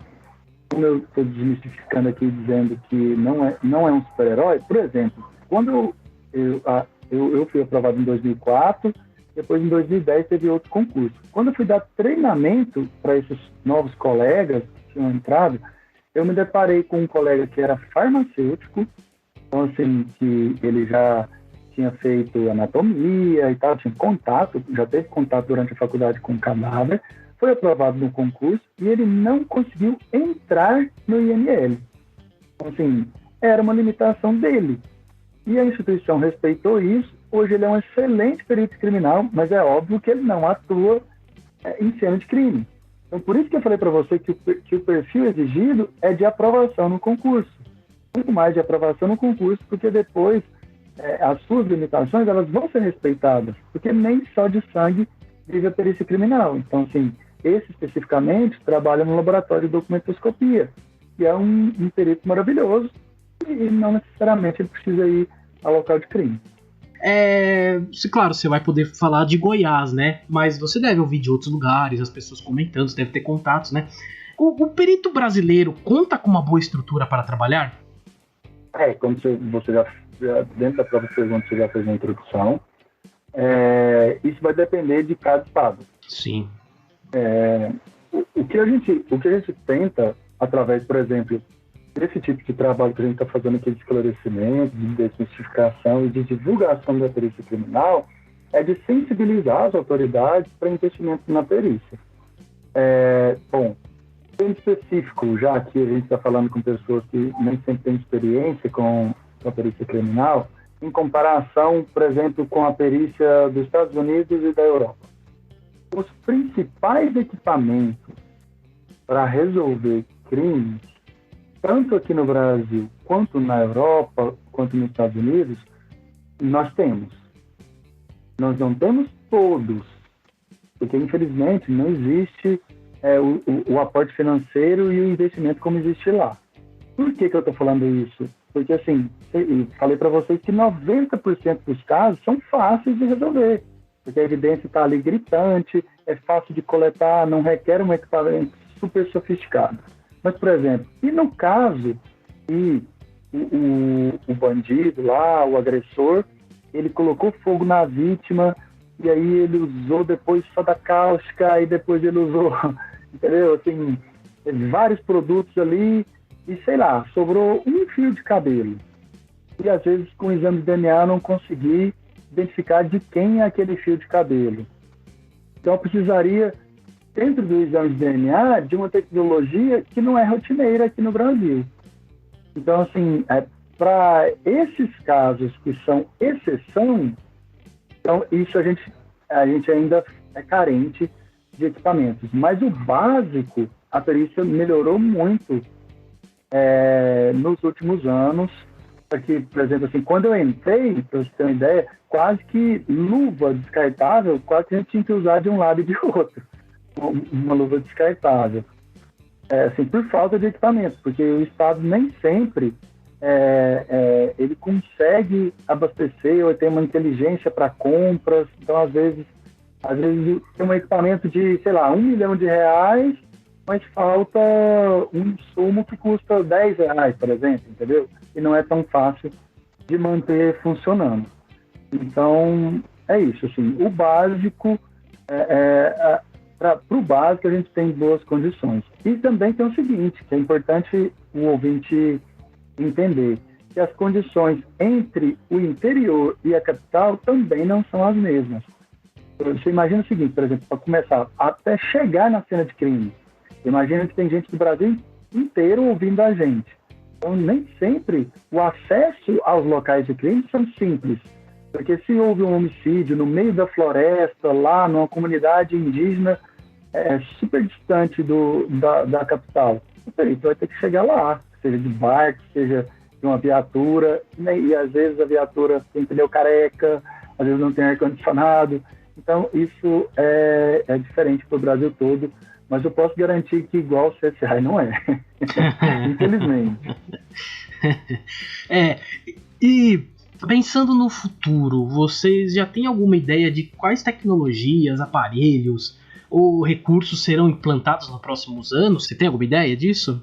como eu estou desmistificando aqui, dizendo que não é um super-herói, por exemplo, quando eu fui aprovado em 2004, depois em 2010 teve outro concurso. Quando eu fui dar treinamento para esses novos colegas que tinham entrado, eu me deparei com um colega que era farmacêutico, então assim, que ele já tinha feito anatomia e tal, tinha contato, já teve contato durante a faculdade com cadáver, foi aprovado no concurso e ele não conseguiu entrar no IML. Então, assim, era uma limitação dele. E a instituição respeitou isso. Hoje ele é um excelente perito criminal, mas é óbvio que ele não atua em cena de crime. Então, por isso que eu falei para você que o perfil exigido é de aprovação no concurso. Muito mais de aprovação no concurso, porque depois as suas limitações elas vão ser respeitadas, porque nem só de sangue vive a perícia criminal. Então, assim, esse especificamente trabalha no laboratório de documentoscopia, que é um perito maravilhoso e não necessariamente ele precisa ir ao local de crime. Claro, você vai poder falar de Goiás, né? Mas você deve ouvir de outros lugares, as pessoas comentando, você deve ter contatos, né? O perito brasileiro conta com uma boa estrutura para trabalhar? Como você já dentro da própria pergunta você já fez a introdução, isso vai depender de cada estado. Sim. O que a gente tenta, através, por exemplo, desse tipo de trabalho que a gente está fazendo aqui de esclarecimento, de desmistificação e de divulgação da perícia criminal, é de sensibilizar as autoridades para investimento na perícia. Bom, em específico, já que a gente está falando com pessoas que nem sempre têm experiência com a perícia criminal, em comparação, por exemplo, com a perícia dos Estados Unidos e da Europa. Os principais equipamentos para resolver crimes, tanto aqui no Brasil, quanto na Europa, quanto nos Estados Unidos, nós temos. Nós não temos todos, porque, infelizmente, não existe o aporte financeiro e o investimento como existe lá. Por que eu estou falando isso? Porque, assim, falei para vocês que 90% dos casos são fáceis de resolver, porque a evidência está ali gritante, é fácil de coletar, não requer um equipamento super sofisticado. Mas, por exemplo, e no caso que o bandido lá, o agressor, ele colocou fogo na vítima e aí ele usou depois soda cáustica e depois ele usou, entendeu? Assim, vários produtos ali e, sei lá, sobrou um fio de cabelo. E às vezes com o exame de DNA eu não consegui identificar de quem é aquele fio de cabelo. Então eu precisaria, dentro do exame de DNA, de uma tecnologia que não é rotineira aqui no Brasil. Então, assim, para esses casos que são exceção, então isso a gente ainda é carente de equipamentos. Mas o básico, a perícia melhorou muito nos últimos anos. Aqui, por exemplo, assim, quando eu entrei, para você ter uma ideia, quase que luva descartável, quase que a gente tinha que usar de um lado e de outro. Uma luva descartável. Assim, por falta de equipamento, porque o Estado nem sempre ele consegue abastecer ou tem uma inteligência para compras. Então, às vezes tem um equipamento de, sei lá, R$1 milhão, mas falta um insumo que custa R$10, por exemplo, entendeu? E não é tão fácil de manter funcionando. Então, é isso. Assim, o básico, para o básico, a gente tem boas condições. E também tem o seguinte, que é importante o ouvinte entender, que as condições entre o interior e a capital também não são as mesmas. Você imagina o seguinte, por exemplo, para começar, até chegar na cena de crime, imagina que tem gente do Brasil inteiro ouvindo a gente. Então, nem sempre o acesso aos locais de crime são simples. Porque se houve um homicídio no meio da floresta, lá numa comunidade indígena super distante da capital, o perito vai ter que chegar lá, seja de barco, seja de uma viatura, e às vezes a viatura tem pneu careca, às vezes não tem ar-condicionado. Então, isso é diferente para o Brasil todo, mas eu posso garantir que igual o CSI não é. Infelizmente. E pensando no futuro, vocês já têm alguma ideia de quais tecnologias, aparelhos ou recursos serão implantados nos próximos anos? Você tem alguma ideia disso?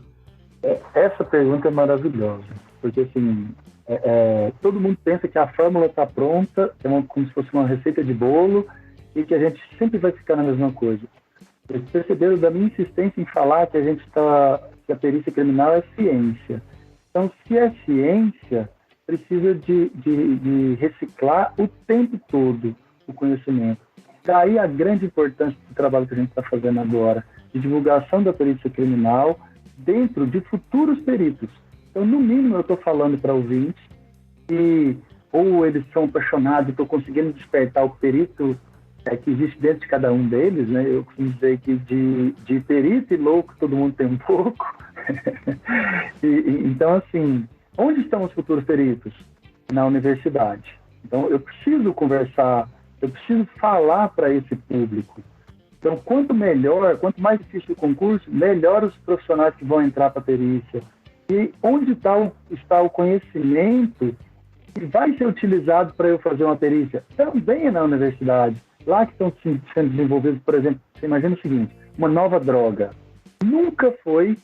Essa pergunta é maravilhosa, porque assim, todo mundo pensa que a fórmula está pronta, como se fosse uma receita de bolo, e que a gente sempre vai ficar na mesma coisa. Vocês perceberam da minha insistência em falar que que a perícia criminal é ciência. Então, se é ciência, precisa de reciclar o tempo todo o conhecimento. Daí a grande importância do trabalho que a gente está fazendo agora, de divulgação da perícia criminal dentro de futuros peritos. Então, no mínimo, eu estou falando para ouvintes que ou eles são apaixonados e estou conseguindo despertar o perito que existe dentro de cada um deles, né? Eu costumo dizer que de perito e louco todo mundo tem um pouco. Então, assim, onde estão os futuros peritos? Na universidade. Então, eu preciso conversar, eu preciso falar para esse público. Então, quanto mais difícil o concurso, melhor os profissionais que vão entrar para a perícia. E onde está o conhecimento que vai ser utilizado para eu fazer uma perícia? Também é na universidade. Lá que estão sendo desenvolvidos, por exemplo, você imagina o seguinte, uma nova droga. Nunca foi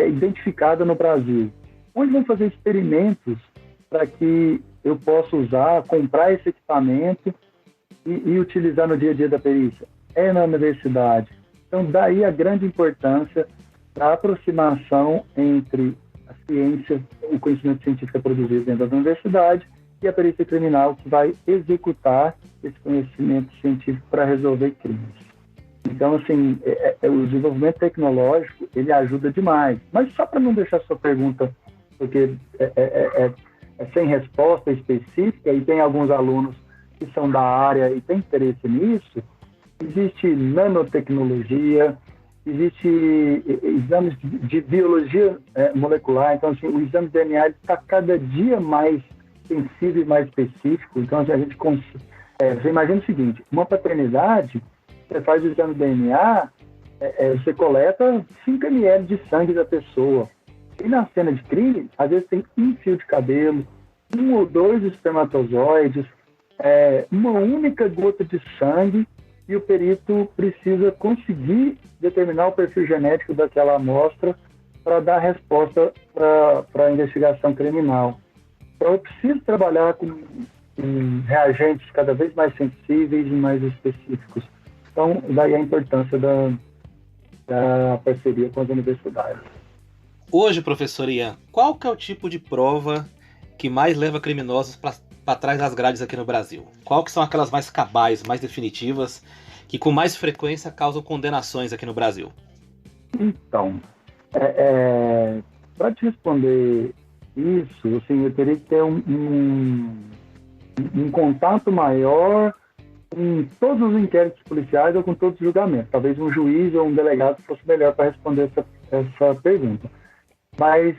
identificada no Brasil. Onde vão fazer experimentos para que eu possa comprar esse equipamento e utilizar no dia a dia da perícia? É na universidade. Então, daí a grande importância da aproximação entre a ciência, o conhecimento científico produzido dentro da universidade e a perícia criminal que vai executar esse conhecimento científico para resolver crimes. Então, assim, o desenvolvimento tecnológico, ele ajuda demais. Mas só para não deixar a sua pergunta, porque é sem resposta específica, e tem alguns alunos que são da área e têm interesse nisso, existe nanotecnologia, existe exames de biologia molecular. Então, assim, o exame de DNA está cada dia mais sensível e mais específico. Então, assim, a gente você imagina o seguinte, uma paternidade, você faz o exame de DNA, você coleta 5 ml de sangue da pessoa. E na cena de crime, às vezes tem um fio de cabelo, 1 ou 2 espermatozoides, uma única gota de sangue, e o perito precisa conseguir determinar o perfil genético daquela amostra para dar resposta para a investigação criminal. Então, eu preciso trabalhar com reagentes cada vez mais sensíveis e mais específicos. Então, daí a importância da parceria com as universidades. Hoje, professor Ian, qual que é o tipo de prova que mais leva criminosos para trás das grades aqui no Brasil? Qual que são aquelas mais cabais, mais definitivas, que com mais frequência causam condenações aqui no Brasil? Então, para te responder isso, assim, eu teria que ter um contato maior com todos os inquéritos policiais ou com todos os julgamentos. Talvez um juiz ou um delegado fosse melhor para responder essa pergunta. Mas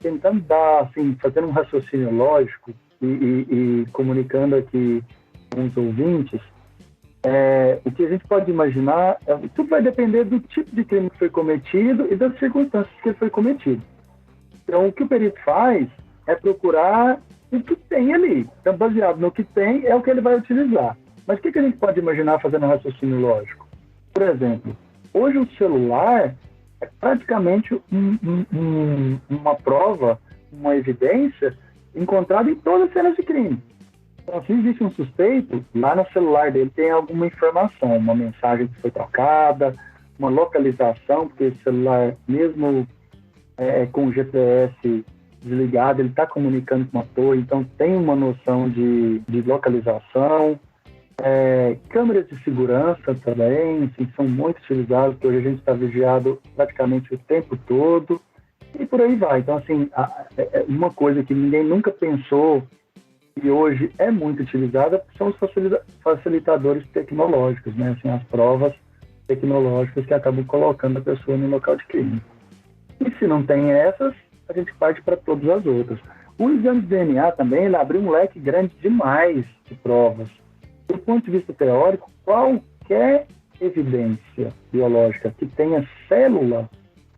tentando assim, fazendo um raciocínio lógico e comunicando aqui com os ouvintes, o que a gente pode imaginar, tudo vai depender do tipo de crime que foi cometido e das circunstâncias que ele foi cometido. Então, o que o perito faz é procurar o que tem ali. Então, baseado no que tem, é o que ele vai utilizar. Mas o que a gente pode imaginar fazendo um raciocínio lógico? Por exemplo, hoje o celular é praticamente uma prova, uma evidência encontrada em todas as cenas de crime. Então, se existe um suspeito, lá no celular dele tem alguma informação, uma mensagem que foi trocada, uma localização, porque esse celular, mesmo com o GPS desligado, ele está comunicando com uma torre, então tem uma noção de localização. Câmeras de segurança também, assim, são muito utilizadas, porque hoje a gente está vigiado praticamente o tempo todo, e por aí vai. Então, assim, uma coisa que ninguém nunca pensou e hoje é muito utilizada são os facilitadores tecnológicos, né? Assim, as provas tecnológicas que acabam colocando a pessoa no local de crime. E se não tem essas, a gente parte para todas as outras. O exame de DNA também, ele abriu um leque grande demais de provas. Do ponto de vista teórico, qualquer evidência biológica que tenha célula,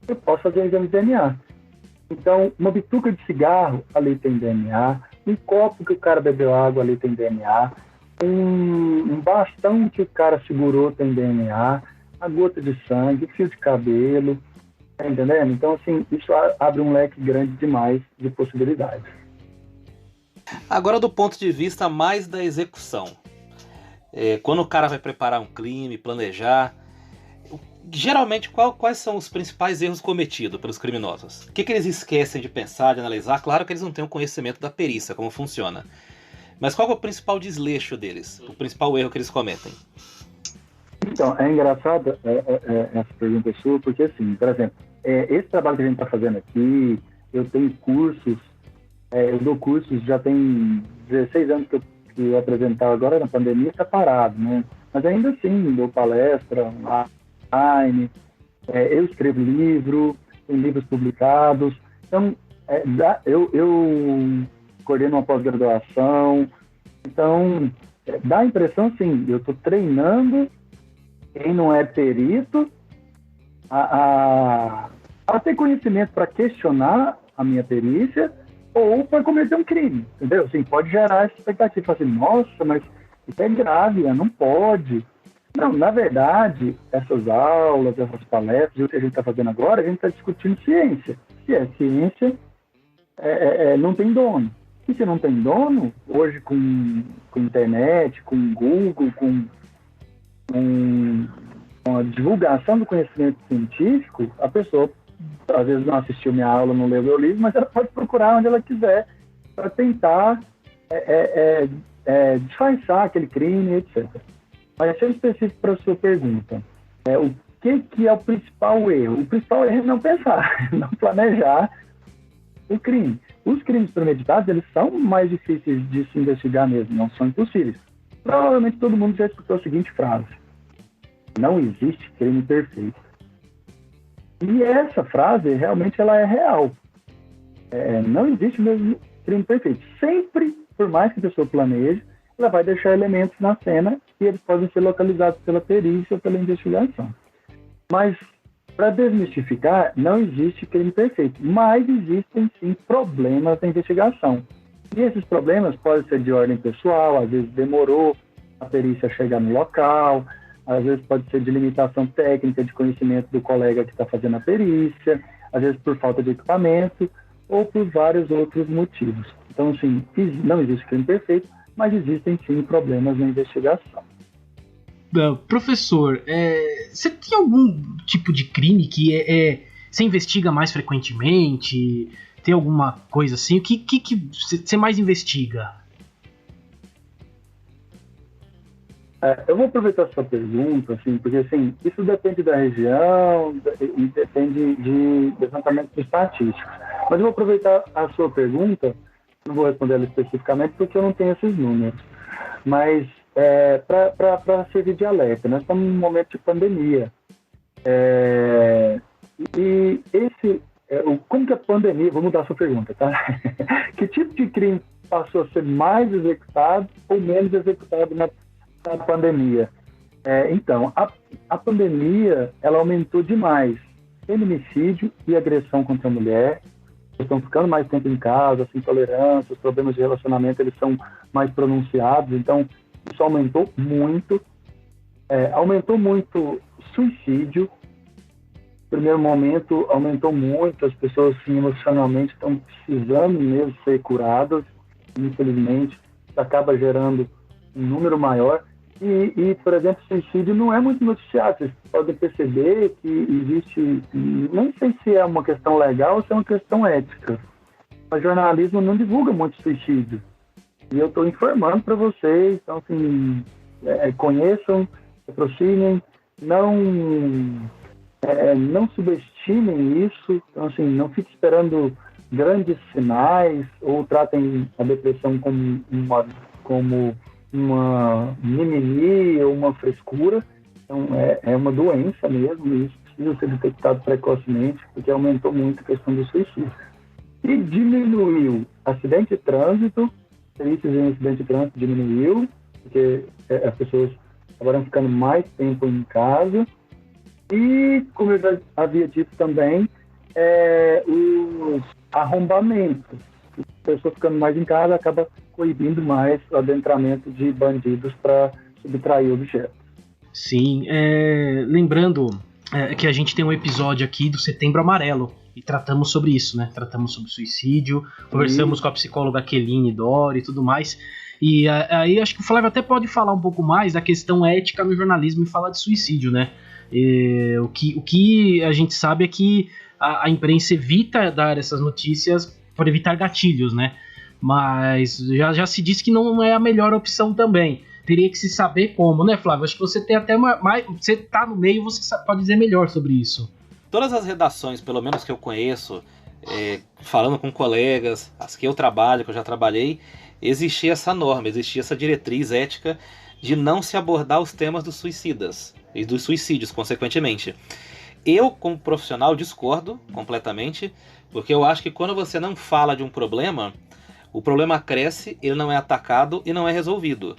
eu posso fazer um exame de DNA. Então, uma bituca de cigarro, ali tem DNA. Um copo que o cara bebeu água, ali tem DNA. Um bastão que o cara segurou tem DNA. A gota de sangue, fio de cabelo. Tá entendendo? Então, assim, isso abre um leque grande demais de possibilidades. Agora, do ponto de vista mais da execução. Quando o cara vai preparar um crime, planejar, geralmente quais são os principais erros cometidos pelos criminosos? O que eles esquecem de pensar, de analisar? Claro que eles não têm o conhecimento da perícia, como funciona. Mas qual é o principal desleixo deles? O principal erro que eles cometem? Então, é engraçado essa pergunta sua, porque assim, por exemplo, esse trabalho que a gente está fazendo aqui, eu tenho cursos, eu dou cursos, já tem 16 anos que eu apresentava, agora na pandemia está parado, né? Mas ainda assim, dou palestra online, eu escrevo livro, tem livros publicados, então eu coordeno uma pós-graduação, então dá a impressão assim, eu estou treinando quem não é perito a ter conhecimento para questionar a minha perícia ou para cometer um crime, entendeu? Assim, pode gerar essa expectativa, assim, nossa, mas isso é grave, não pode. Não, na verdade, essas aulas, essas palestras, e o que a gente está fazendo agora, a gente está discutindo ciência. Se é ciência, não tem dono. E se não tem dono, hoje com internet, com Google, com a divulgação do conhecimento científico, a pessoa às vezes não assistiu minha aula, não leu meu livro, mas ela pode procurar onde ela quiser para tentar disfarçar aquele crime, etc. Mas sendo específico para a sua pergunta, o que é o principal erro? O principal erro é não pensar, não planejar o crime. Os crimes premeditados, eles são mais difíceis de se investigar mesmo, não são impossíveis. Provavelmente todo mundo já escutou a seguinte frase: não existe crime perfeito. E essa frase, realmente, ela é real. Não existe mesmo crime perfeito. Sempre, por mais que a pessoa planeje, ela vai deixar elementos na cena e eles podem ser localizados pela perícia ou pela investigação. Mas, para desmistificar, não existe crime perfeito. Mas existem, sim, problemas na investigação. E esses problemas podem ser de ordem pessoal, às vezes demorou a perícia chegar no local, às vezes pode ser de limitação técnica, de conhecimento do colega que está fazendo a perícia, às vezes por falta de equipamento ou por vários outros motivos. Então, assim, não existe crime perfeito, mas existem sim problemas na investigação. Professor, você tem algum tipo de crime que você investiga mais frequentemente? Tem alguma coisa assim? O que você mais investiga? Eu vou aproveitar a sua pergunta, assim, porque assim, isso depende da região e depende de levantamentos estatísticos. Mas eu vou aproveitar a sua pergunta, não vou responder ela especificamente porque eu não tenho esses números, mas para servir de alerta. Nós estamos num momento de pandemia. Como que a pandemia... Vou mudar a sua pergunta, tá? Que tipo de crime passou a ser mais executado ou menos executado na pandemia? Então, a pandemia, ela aumentou demais feminicídio e agressão contra a mulher. Estão ficando mais tempo em casa, as intolerâncias, os problemas de relacionamento, eles são mais pronunciados, então isso aumentou muito. Aumentou muito suicídio. No primeiro momento, aumentou muito, as pessoas assim, emocionalmente estão precisando mesmo ser curadas, infelizmente. acaba gerando um número maior. E, por exemplo, suicídio não é muito noticiado. Vocês podem perceber que existe, nem sei se é uma questão legal ou se é uma questão ética, mas jornalismo não divulga muito suicídio. E eu estou informando para vocês, então, assim, conheçam, se aproximem, não subestimem isso, então, assim, não fiquem esperando grandes sinais ou tratem a depressão como uma mimimi ou uma frescura. Então, é uma doença mesmo, e isso precisa ser detectado precocemente, porque aumentou muito a questão do suicídio. E diminuiu acidente de trânsito, perícias em acidente de trânsito diminuiu, porque as pessoas acabaram ficando mais tempo em casa. E, como eu já havia dito também, os arrombamentos. A pessoa ficando mais em casa acaba coibindo mais o adentramento de bandidos para subtrair objetos. Sim, lembrando que a gente tem um episódio aqui do Setembro Amarelo e tratamos sobre isso, né? Tratamos sobre suicídio, conversamos com a psicóloga Keline Dori e tudo mais. E aí acho que o Flávio até pode falar um pouco mais da questão ética no jornalismo e falar de suicídio, né? O que a gente sabe é que a imprensa evita dar essas notícias por evitar gatilhos, né? Mas já se disse que não é a melhor opção também. Teria que se saber como, né, Flávio? Acho que você tem até você tá no meio, você pode dizer melhor sobre isso. Todas as redações, pelo menos que eu conheço, falando com colegas, as que eu trabalho, que eu já trabalhei, existia essa norma, existia essa diretriz ética de não se abordar os temas dos suicidas e dos suicídios, consequentemente. Eu, como profissional, discordo completamente, porque eu acho que quando você não fala de um problema, o problema cresce, ele não é atacado e não é resolvido.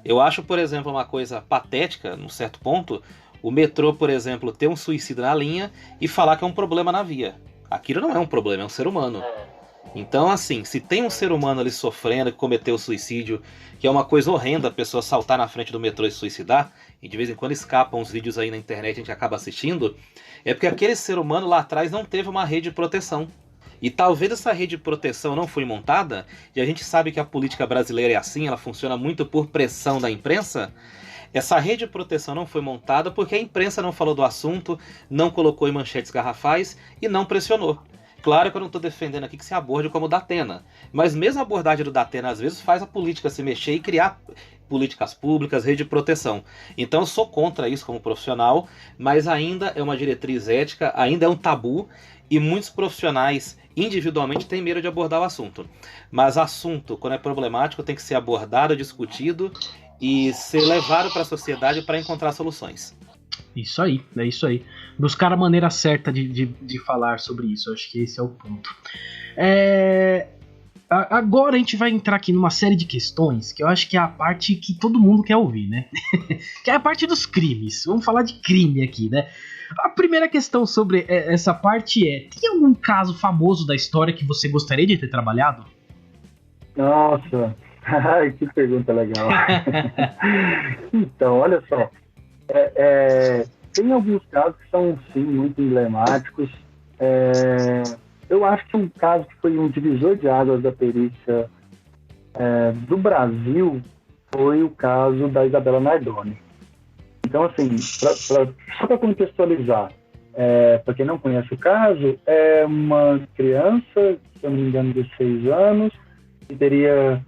Eu acho, por exemplo, uma coisa patética, num certo ponto, o metrô, por exemplo, ter um suicida na linha e falar que é um problema na via. Aquilo não é um problema, é um ser humano. Então, assim, se tem um ser humano ali sofrendo, que cometeu suicídio, que é uma coisa horrenda a pessoa saltar na frente do metrô e se suicidar, e de vez em quando escapam uns vídeos aí na internet e a gente acaba assistindo, é porque aquele ser humano lá atrás não teve uma rede de proteção. E talvez essa rede de proteção não foi montada, e a gente sabe que a política brasileira é assim, ela funciona muito por pressão da imprensa. Essa rede de proteção não foi montada porque a imprensa não falou do assunto, não colocou em manchetes garrafais e não pressionou. Claro que eu não estou defendendo aqui que se aborde como o Datena, mas mesmo a abordagem do Datena às vezes faz a política se mexer e criar políticas públicas, rede de proteção. Então eu sou contra isso como profissional, mas ainda é uma diretriz ética, ainda é um tabu, e muitos profissionais individualmente têm medo de abordar o assunto. Mas assunto, quando é problemático, tem que ser abordado, discutido e ser levado para a sociedade para encontrar soluções. Isso aí, é isso aí. Buscar a maneira certa de falar sobre isso, acho que esse é o ponto. Agora a gente vai entrar aqui numa série de questões que eu acho que é a parte que todo mundo quer ouvir, né? Que é a parte dos crimes. Vamos falar de crime aqui, né? A primeira questão sobre essa parte tem algum caso famoso da história que você gostaria de ter trabalhado? Nossa, que pergunta legal. Então, olha só. Tem alguns casos que são, sim, muito emblemáticos. Eu acho que um caso que foi um divisor de águas da perícia do Brasil foi o caso da Isabela Nardoni. Então, assim, só para contextualizar, para quem não conhece o caso, é uma criança, se eu não me engano, de 6 anos, que teria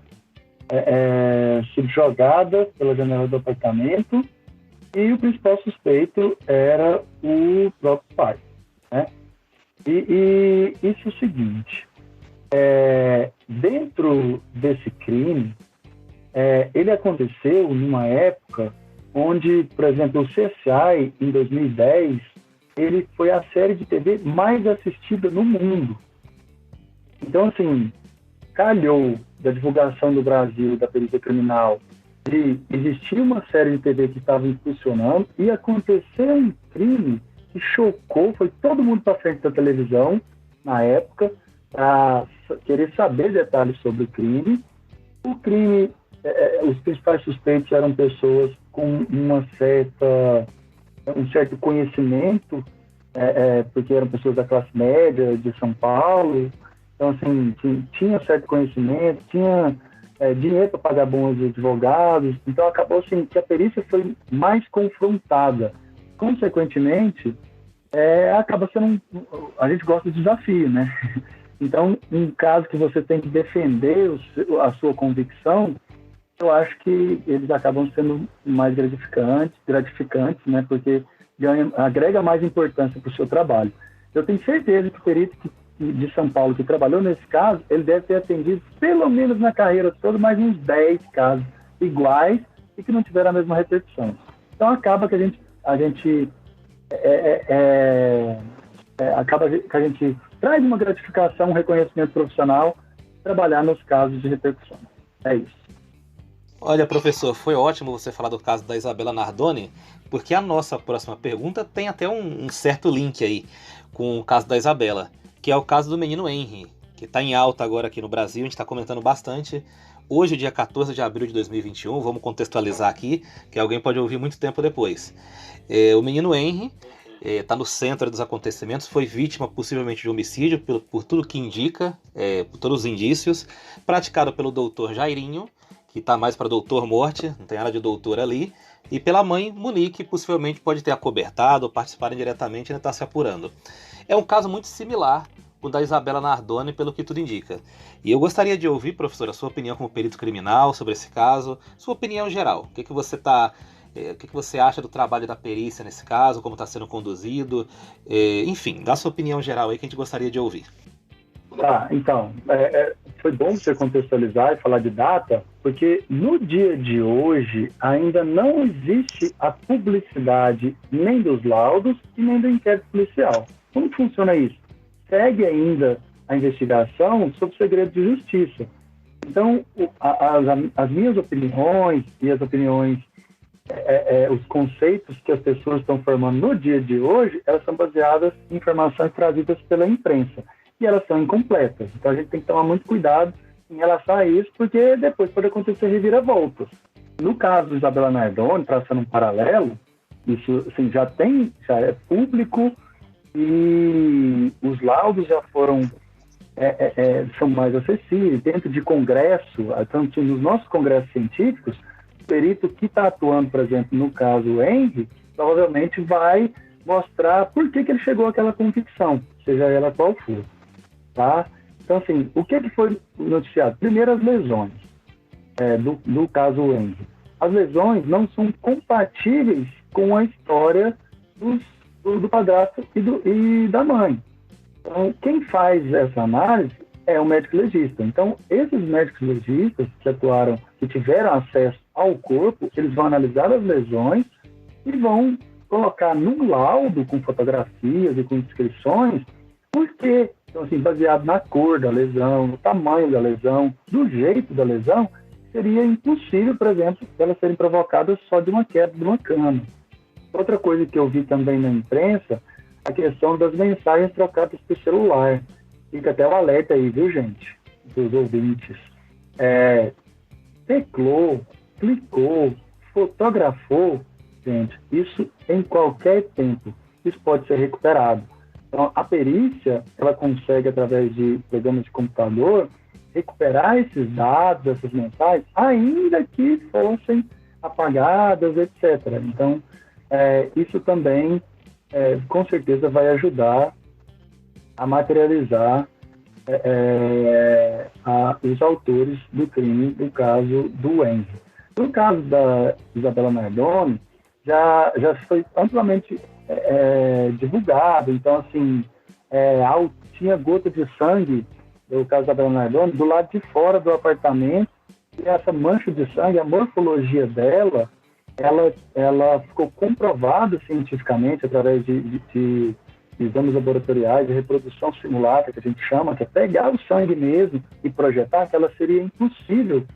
sido jogada pela janela do apartamento, e o principal suspeito era o próprio pai, né? E isso é o seguinte, dentro desse crime, ele aconteceu numa época onde, por exemplo, o CSI, em 2010, ele foi a série de TV mais assistida no mundo. Então, assim, calhou da divulgação do Brasil, da perícia criminal, de existir uma série de TV que estava funcionando e aconteceu um crime que chocou, foi todo mundo para frente da televisão, na época, para querer saber detalhes sobre o crime. O crime, os principais suspeitos eram pessoas com um certo conhecimento, porque eram pessoas da classe média de São Paulo. Então, assim, tinha certo conhecimento, tinha dinheiro para pagar bons advogados. Então, acabou assim, que a perícia foi mais confrontada. Consequentemente, acaba sendo a gente gosta de desafio, né? Então, em caso que você tem que defender a sua convicção, eu acho que eles acabam sendo mais gratificantes, né? Porque agrega mais importância para o seu trabalho. Eu tenho certeza que o perito de São Paulo que trabalhou nesse caso, ele deve ter atendido, pelo menos na carreira toda, mais uns 10 casos iguais e que não tiveram a mesma repercussão. Então, acaba que acaba que a gente traz uma gratificação, um reconhecimento profissional, trabalhar nos casos de repercussão. É isso. Olha, professor, foi ótimo você falar do caso da Isabela Nardoni, porque a nossa próxima pergunta tem até um certo link aí com o caso da Isabela, que é o caso do menino Henry, que está em alta agora aqui no Brasil, a gente está comentando bastante. Hoje, dia 14 de abril de 2021, vamos contextualizar aqui, que alguém pode ouvir muito tempo depois. O menino Henry está no centro dos acontecimentos, foi vítima possivelmente de homicídio, por tudo que indica, por todos os indícios, praticado pelo doutor Jairinho, que está mais para doutor morte, não tem nada de doutor ali, e pela mãe Monique, que possivelmente pode ter acobertado ou participado indiretamente e ainda está se apurando. É um caso muito similar o da Isabela Nardoni, pelo que tudo indica. E eu gostaria de ouvir, professor, a sua opinião como perito criminal sobre esse caso, sua opinião geral. O que você acha do trabalho da perícia nesse caso, como está sendo conduzido, enfim, dá sua opinião geral aí que a gente gostaria de ouvir. Então, foi bom você contextualizar e falar de data, porque no dia de hoje ainda não existe a publicidade nem dos laudos e nem do inquérito policial. Como funciona isso? Segue ainda a investigação sob segredo de justiça. Então, as minhas opiniões e as opiniões, os conceitos que as pessoas estão formando no dia de hoje, elas são baseadas em informações trazidas pela imprensa. E elas são incompletas. Então, a gente tem que tomar muito cuidado em relação a isso, porque depois pode acontecer reviravoltas. No caso do Isabela Nardoni, traçando um paralelo, isso assim, já é público e os laudos já são mais acessíveis. Dentro de congresso, tanto nos nossos congressos científicos, o perito que está atuando, por exemplo, no caso Henry, provavelmente vai mostrar por que ele chegou àquela convicção, seja ela qual for. Tá? Então, assim, o que foi noticiado? Primeiro, as lesões do caso Henry. As lesões não são compatíveis com a história do padrasto e da mãe. Então, quem faz essa análise é o médico legista. Então, esses médicos legistas que tiveram acesso ao corpo, eles vão analisar as lesões e vão colocar no laudo, com fotografias e com descrições, por quê? Então, assim, baseado na cor da lesão, no tamanho da lesão, do jeito da lesão, seria impossível, por exemplo, elas serem provocadas só de uma queda de uma cama. Outra coisa que eu vi também na imprensa, a questão das mensagens trocadas por celular. Fica até o alerta aí, viu, gente? Dos ouvintes. Teclou, clicou, fotografou, gente, isso em qualquer tempo. Isso pode ser recuperado. Então, a perícia, ela consegue, através de programas de computador, recuperar esses dados, essas mensagens, ainda que fossem apagadas, etc. Então, isso também, com certeza, vai ajudar a materializar os autores do crime, do caso do Henry. No caso da Isabela Nardoni, já foi amplamente divulgado. Então, assim, tinha gota de sangue, no caso da Isabela Nardoni, do lado de fora do apartamento, e essa mancha de sangue, a morfologia dela, ela ficou comprovada cientificamente através de exames laboratoriais de reprodução simulada, que a gente chama, que é pegar o sangue mesmo e projetar, que ela seria impossível,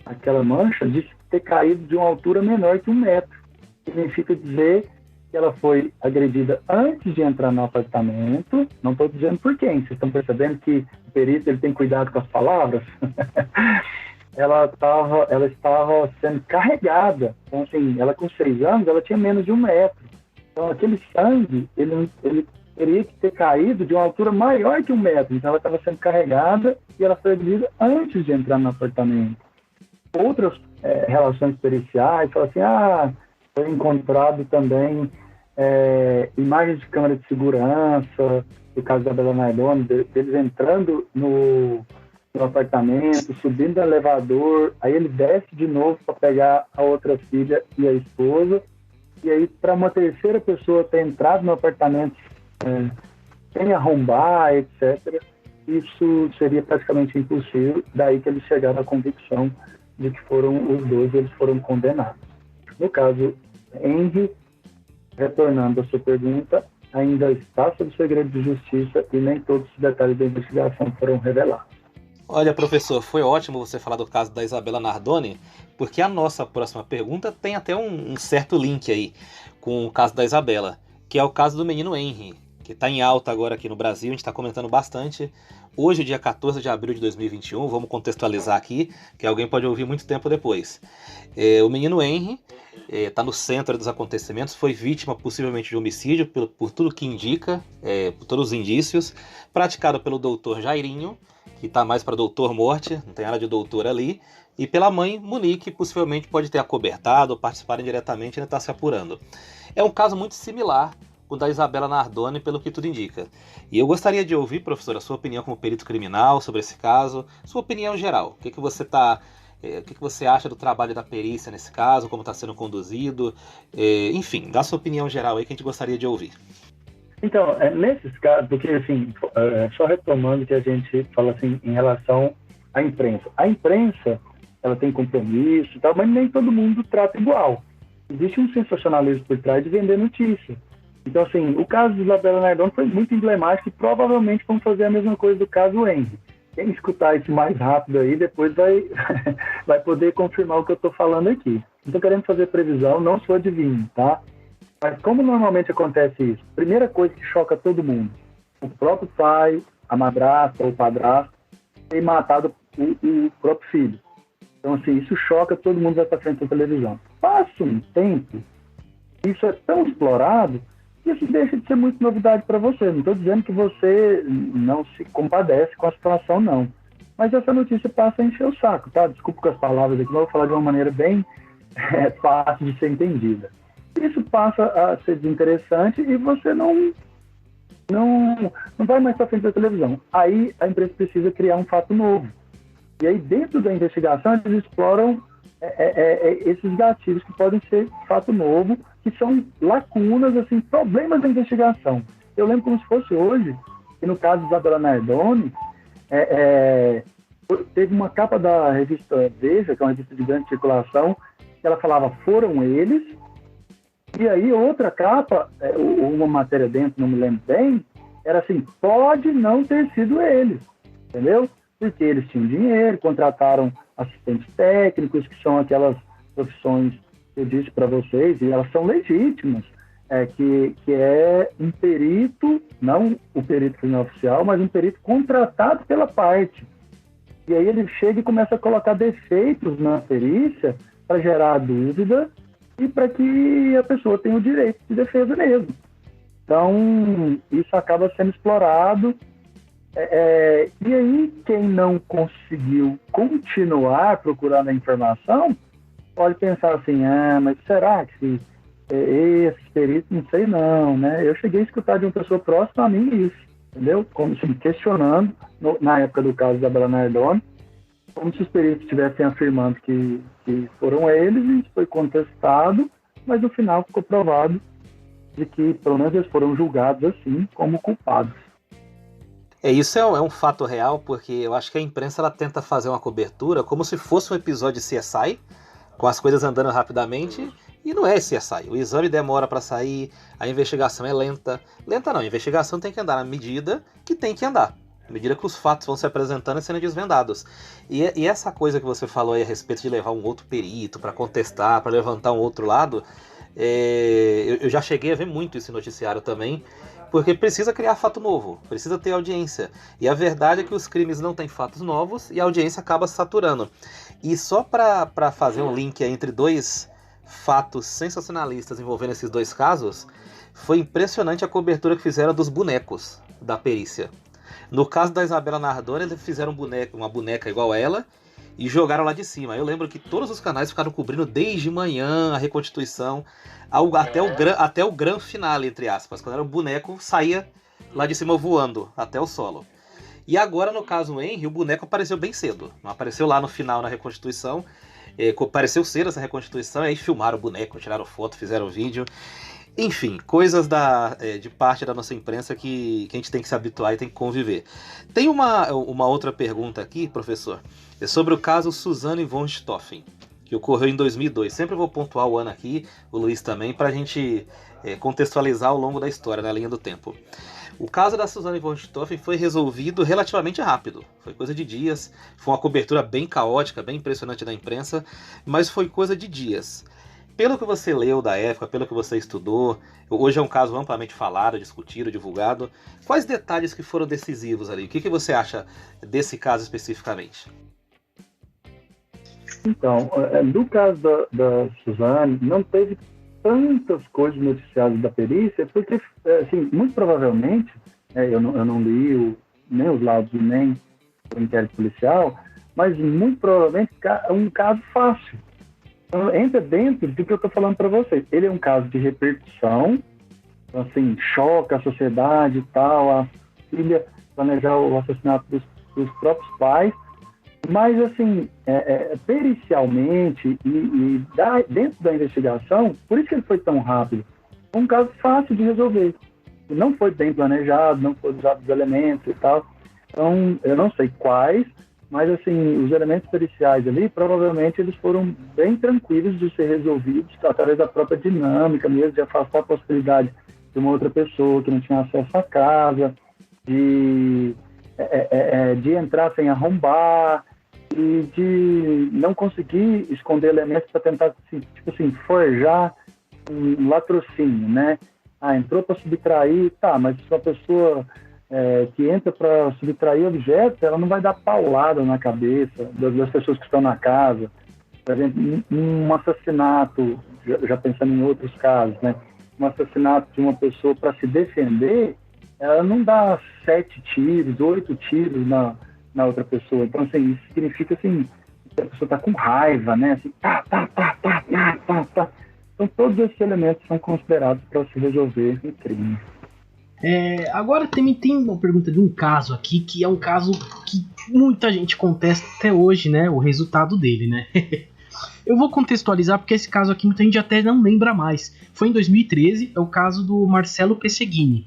aquela mancha, de ter caído de uma altura menor que 1 metro. Significa dizer que ela foi agredida antes de entrar no apartamento. Não estou dizendo por quem. Vocês estão percebendo que o perito ele tem cuidado com as palavras? ela estava sendo carregada. Então, assim, ela com 6 anos, ela tinha menos de 1 metro. Então, aquele sangue, ele teria que ter caído de uma altura maior que 1 metro. Então ela estava sendo carregada e ela foi agredida antes de entrar no apartamento. Outras relações periciais falam assim, foi encontrado também imagens de câmera de segurança, no caso da Bela Nardoni, deles entrando no apartamento, subindo no elevador, aí ele desce de novo para pegar a outra filha e a esposa, e aí para uma terceira pessoa ter entrado no apartamento sem arrombar, etc., isso seria praticamente impossível, daí que eles chegaram à convicção de que foram os dois, eles foram condenados. No caso Henry, retornando à sua pergunta, ainda está sob segredo de justiça e nem todos os detalhes da investigação foram revelados. Olha, professor, foi ótimo você falar do caso da Isabela Nardoni, porque a nossa próxima pergunta tem até um certo link aí com o caso da Isabela, que é o caso do menino Henry, que está em alta agora aqui no Brasil, a gente está comentando bastante. Hoje, dia 14 de abril de 2021, vamos contextualizar aqui, que alguém pode ouvir muito tempo depois. O menino Henry está no centro dos acontecimentos, foi vítima possivelmente de homicídio, por tudo que indica, por todos os indícios, praticado pelo doutor Jairinho, que está mais para doutor morte, não tem nada de doutor ali, e pela mãe Monique, que possivelmente pode ter acobertado ou participado indiretamente e ainda está se apurando. É um caso muito similar com o da Isabela Nardoni, pelo que tudo indica. E eu gostaria de ouvir, professor, a sua opinião como perito criminal sobre esse caso, sua opinião geral. O que você acha do trabalho da perícia nesse caso, como está sendo conduzido, enfim, dá sua opinião geral aí que a gente gostaria de ouvir. Então, nesses casos, porque assim, só retomando que a gente fala assim em relação à imprensa. A imprensa, ela tem compromisso e tal, mas nem todo mundo trata igual. Existe um sensacionalismo por trás de vender notícia. Então, assim, o caso de Isabela Nardoni foi muito emblemático e provavelmente vão fazer a mesma coisa do caso Henry. Quem escutar isso mais rápido aí, depois vai poder confirmar o que eu estou falando aqui. Não estou querendo fazer previsão, não sou adivinho, tá? Mas como normalmente acontece isso? Primeira coisa que choca todo mundo, o próprio pai, a madrasta ou o padrasto ter matado o próprio filho. Então, assim, isso choca, todo mundo vai para frente da televisão. Passa um tempo, isso é tão explorado, que isso deixa de ser muito novidade para você. Não estou dizendo que você não se compadece com a situação, não. Mas essa notícia passa a encher o saco, tá? Desculpa com as palavras aqui, mas eu vou falar de uma maneira bem fácil de ser entendida. Isso passa a ser desinteressante e você não vai mais para frente da televisão. Aí a imprensa precisa criar um fato novo. E aí dentro da investigação eles exploram esses gatilhos que podem ser fato novo, que são lacunas, assim, problemas da investigação. Eu lembro como se fosse hoje, que no caso de Isabela Nardoni, teve uma capa da revista Veja, que é uma revista de grande circulação, que ela falava, foram eles. E aí outra capa, uma matéria dentro, não me lembro bem, era assim, pode não ter sido eles, entendeu? Porque eles tinham dinheiro, contrataram assistentes técnicos, que são aquelas profissões que eu disse para vocês, e elas são legítimas, que é um perito, não o perito criminal oficial, mas um perito contratado pela parte. E aí ele chega e começa a colocar defeitos na perícia para gerar dúvida e para que a pessoa tenha o direito de defesa mesmo. Então, isso acaba sendo explorado. E aí, quem não conseguiu continuar procurando a informação, pode pensar assim, mas será que esses peritos, não sei não, né? Eu cheguei a escutar de uma pessoa próxima a mim isso, entendeu? Como se questionando, na época do caso da Bela Nardoni, como se os peritos estivessem afirmando que foram eles, e isso foi contestado, mas no final ficou provado de que, pelo menos, eles foram julgados assim, como culpados. Isso é um fato real, porque eu acho que a imprensa ela tenta fazer uma cobertura como se fosse um episódio de CSI, com as coisas andando rapidamente, e não é CSI. O exame demora para sair, a investigação é lenta. Lenta não, a investigação tem que andar na medida que tem que andar. À medida que os fatos vão se apresentando e sendo desvendados. E essa coisa que você falou aí a respeito de levar um outro perito para contestar, para levantar um outro lado, eu já cheguei a ver muito esse noticiário também, porque precisa criar fato novo, precisa ter audiência. E a verdade é que os crimes não têm fatos novos e a audiência acaba saturando. E só para fazer um link entre dois fatos sensacionalistas envolvendo esses dois casos, foi impressionante a cobertura que fizeram dos bonecos da perícia. No caso da Isabela Nardoni, eles fizeram uma boneca igual a ela e jogaram lá de cima. Eu lembro que todos os canais ficaram cobrindo desde manhã a reconstituição, até o grande finale, entre aspas. Quando era o boneco, saía lá de cima voando até o solo. E agora, no caso Henry, o boneco apareceu bem cedo. Não apareceu lá no final, na reconstituição. Apareceu cedo essa reconstituição, aí filmaram o boneco, tiraram foto, fizeram vídeo. Enfim, coisas de parte da nossa imprensa que a gente tem que se habituar e tem que conviver. Tem uma outra pergunta aqui, professor, é sobre o caso Suzanne von Richthofen, que ocorreu em 2002. Sempre vou pontuar o ano aqui, o Luiz também, para a gente contextualizar ao longo da história, na linha do tempo. O caso da Suzanne von Richthofen foi resolvido relativamente rápido. Foi coisa de dias, foi uma cobertura bem caótica, bem impressionante da imprensa, mas foi coisa de dias. Pelo que você leu da época, pelo que você estudou, hoje é um caso amplamente falado, discutido, divulgado. Quais detalhes que foram decisivos ali? O que você acha desse caso especificamente? Então, no caso da Suzanne, não teve tantas coisas noticiadas da perícia, porque, assim, muito provavelmente, eu não li nem os laudos nem o inquérito policial, mas muito provavelmente é um caso fácil. Então, entra dentro do que eu estou falando para vocês. Ele é um caso de repercussão, assim, choca a sociedade e tal, a filha planejar o assassinato dos próprios pais, mas, assim, pericialmente dentro da investigação, por isso que ele foi tão rápido, é um caso fácil de resolver. Não foi bem planejado, não foi usado os elementos e tal. Então, eu não sei quais, mas, assim, os elementos periciais ali, provavelmente eles foram bem tranquilos de ser resolvidos através da própria dinâmica mesmo, de afastar a possibilidade de uma outra pessoa que não tinha acesso à casa, de entrar sem arrombar, e de não conseguir esconder elementos para tentar, forjar um latrocínio, né? Entrou para subtrair, tá, mas se uma pessoa que entra para subtrair objetos, ela não vai dar paulada na cabeça das pessoas que estão na casa. Por exemplo, um assassinato, já pensando em outros casos, né? Um assassinato de uma pessoa para se defender, ela não dá 7 tiros, 8 tiros na outra pessoa. Então, assim, isso significa, assim, que a pessoa está com raiva, né? Assim, tá. Então, todos esses elementos são considerados para se resolver um crime. Agora também tem uma pergunta de um caso aqui, que é um caso que muita gente contesta até hoje, né? O resultado dele, né? Eu vou contextualizar porque esse caso aqui muita gente até não lembra mais. Foi em 2013, é o caso do Marcelo Pesseguini,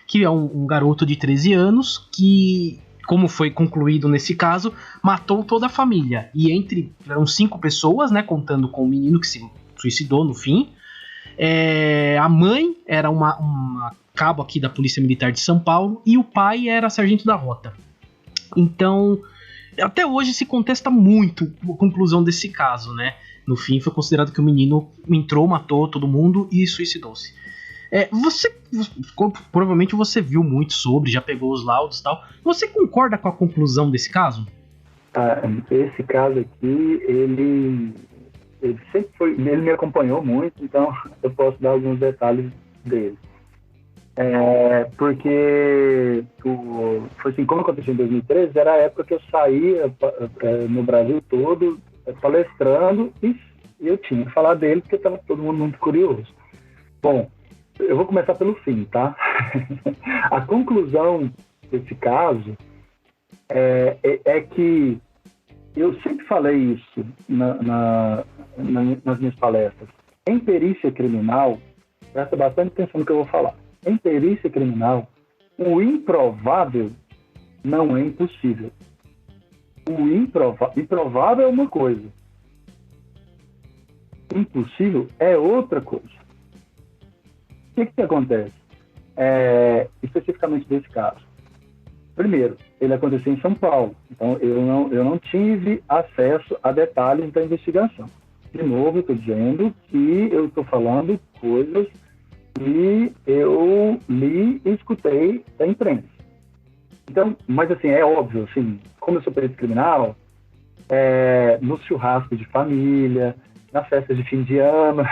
que é um garoto de 13 anos que, como foi concluído nesse caso, matou toda a família. E eram 5 pessoas, né, contando com o menino que se suicidou no fim. A mãe era uma cabo aqui da Polícia Militar de São Paulo e o pai era sargento da rota. Então, até hoje se contesta muito a conclusão desse caso, né? No fim, foi considerado que o menino entrou, matou todo mundo e suicidou-se. Provavelmente você viu muito sobre, já pegou os laudos e tal. Você concorda com a conclusão desse caso? Esse caso aqui, ele sempre foi, ele me acompanhou muito, então eu posso dar alguns detalhes dele. Porque foi assim, como aconteceu em 2013, era a época que eu saía no Brasil todo palestrando e eu tinha que falar dele porque estava todo mundo muito curioso. Bom, eu vou começar pelo fim, tá? A conclusão desse caso é que eu sempre falei isso nas minhas palestras. Em perícia criminal, presta bastante atenção no que eu vou falar. Em perícia criminal, o improvável não é impossível. O improvável é uma coisa. Impossível é outra coisa. O que acontece? Especificamente desse caso. Primeiro, ele aconteceu em São Paulo. Então, eu não tive acesso a detalhes da investigação. De novo, eu estou dizendo que eu estou falando coisas que eu li e escutei da imprensa. Então, mas assim, é óbvio, assim, como eu sou perito criminal, nos churrascos de família, nas festas de fim de ano,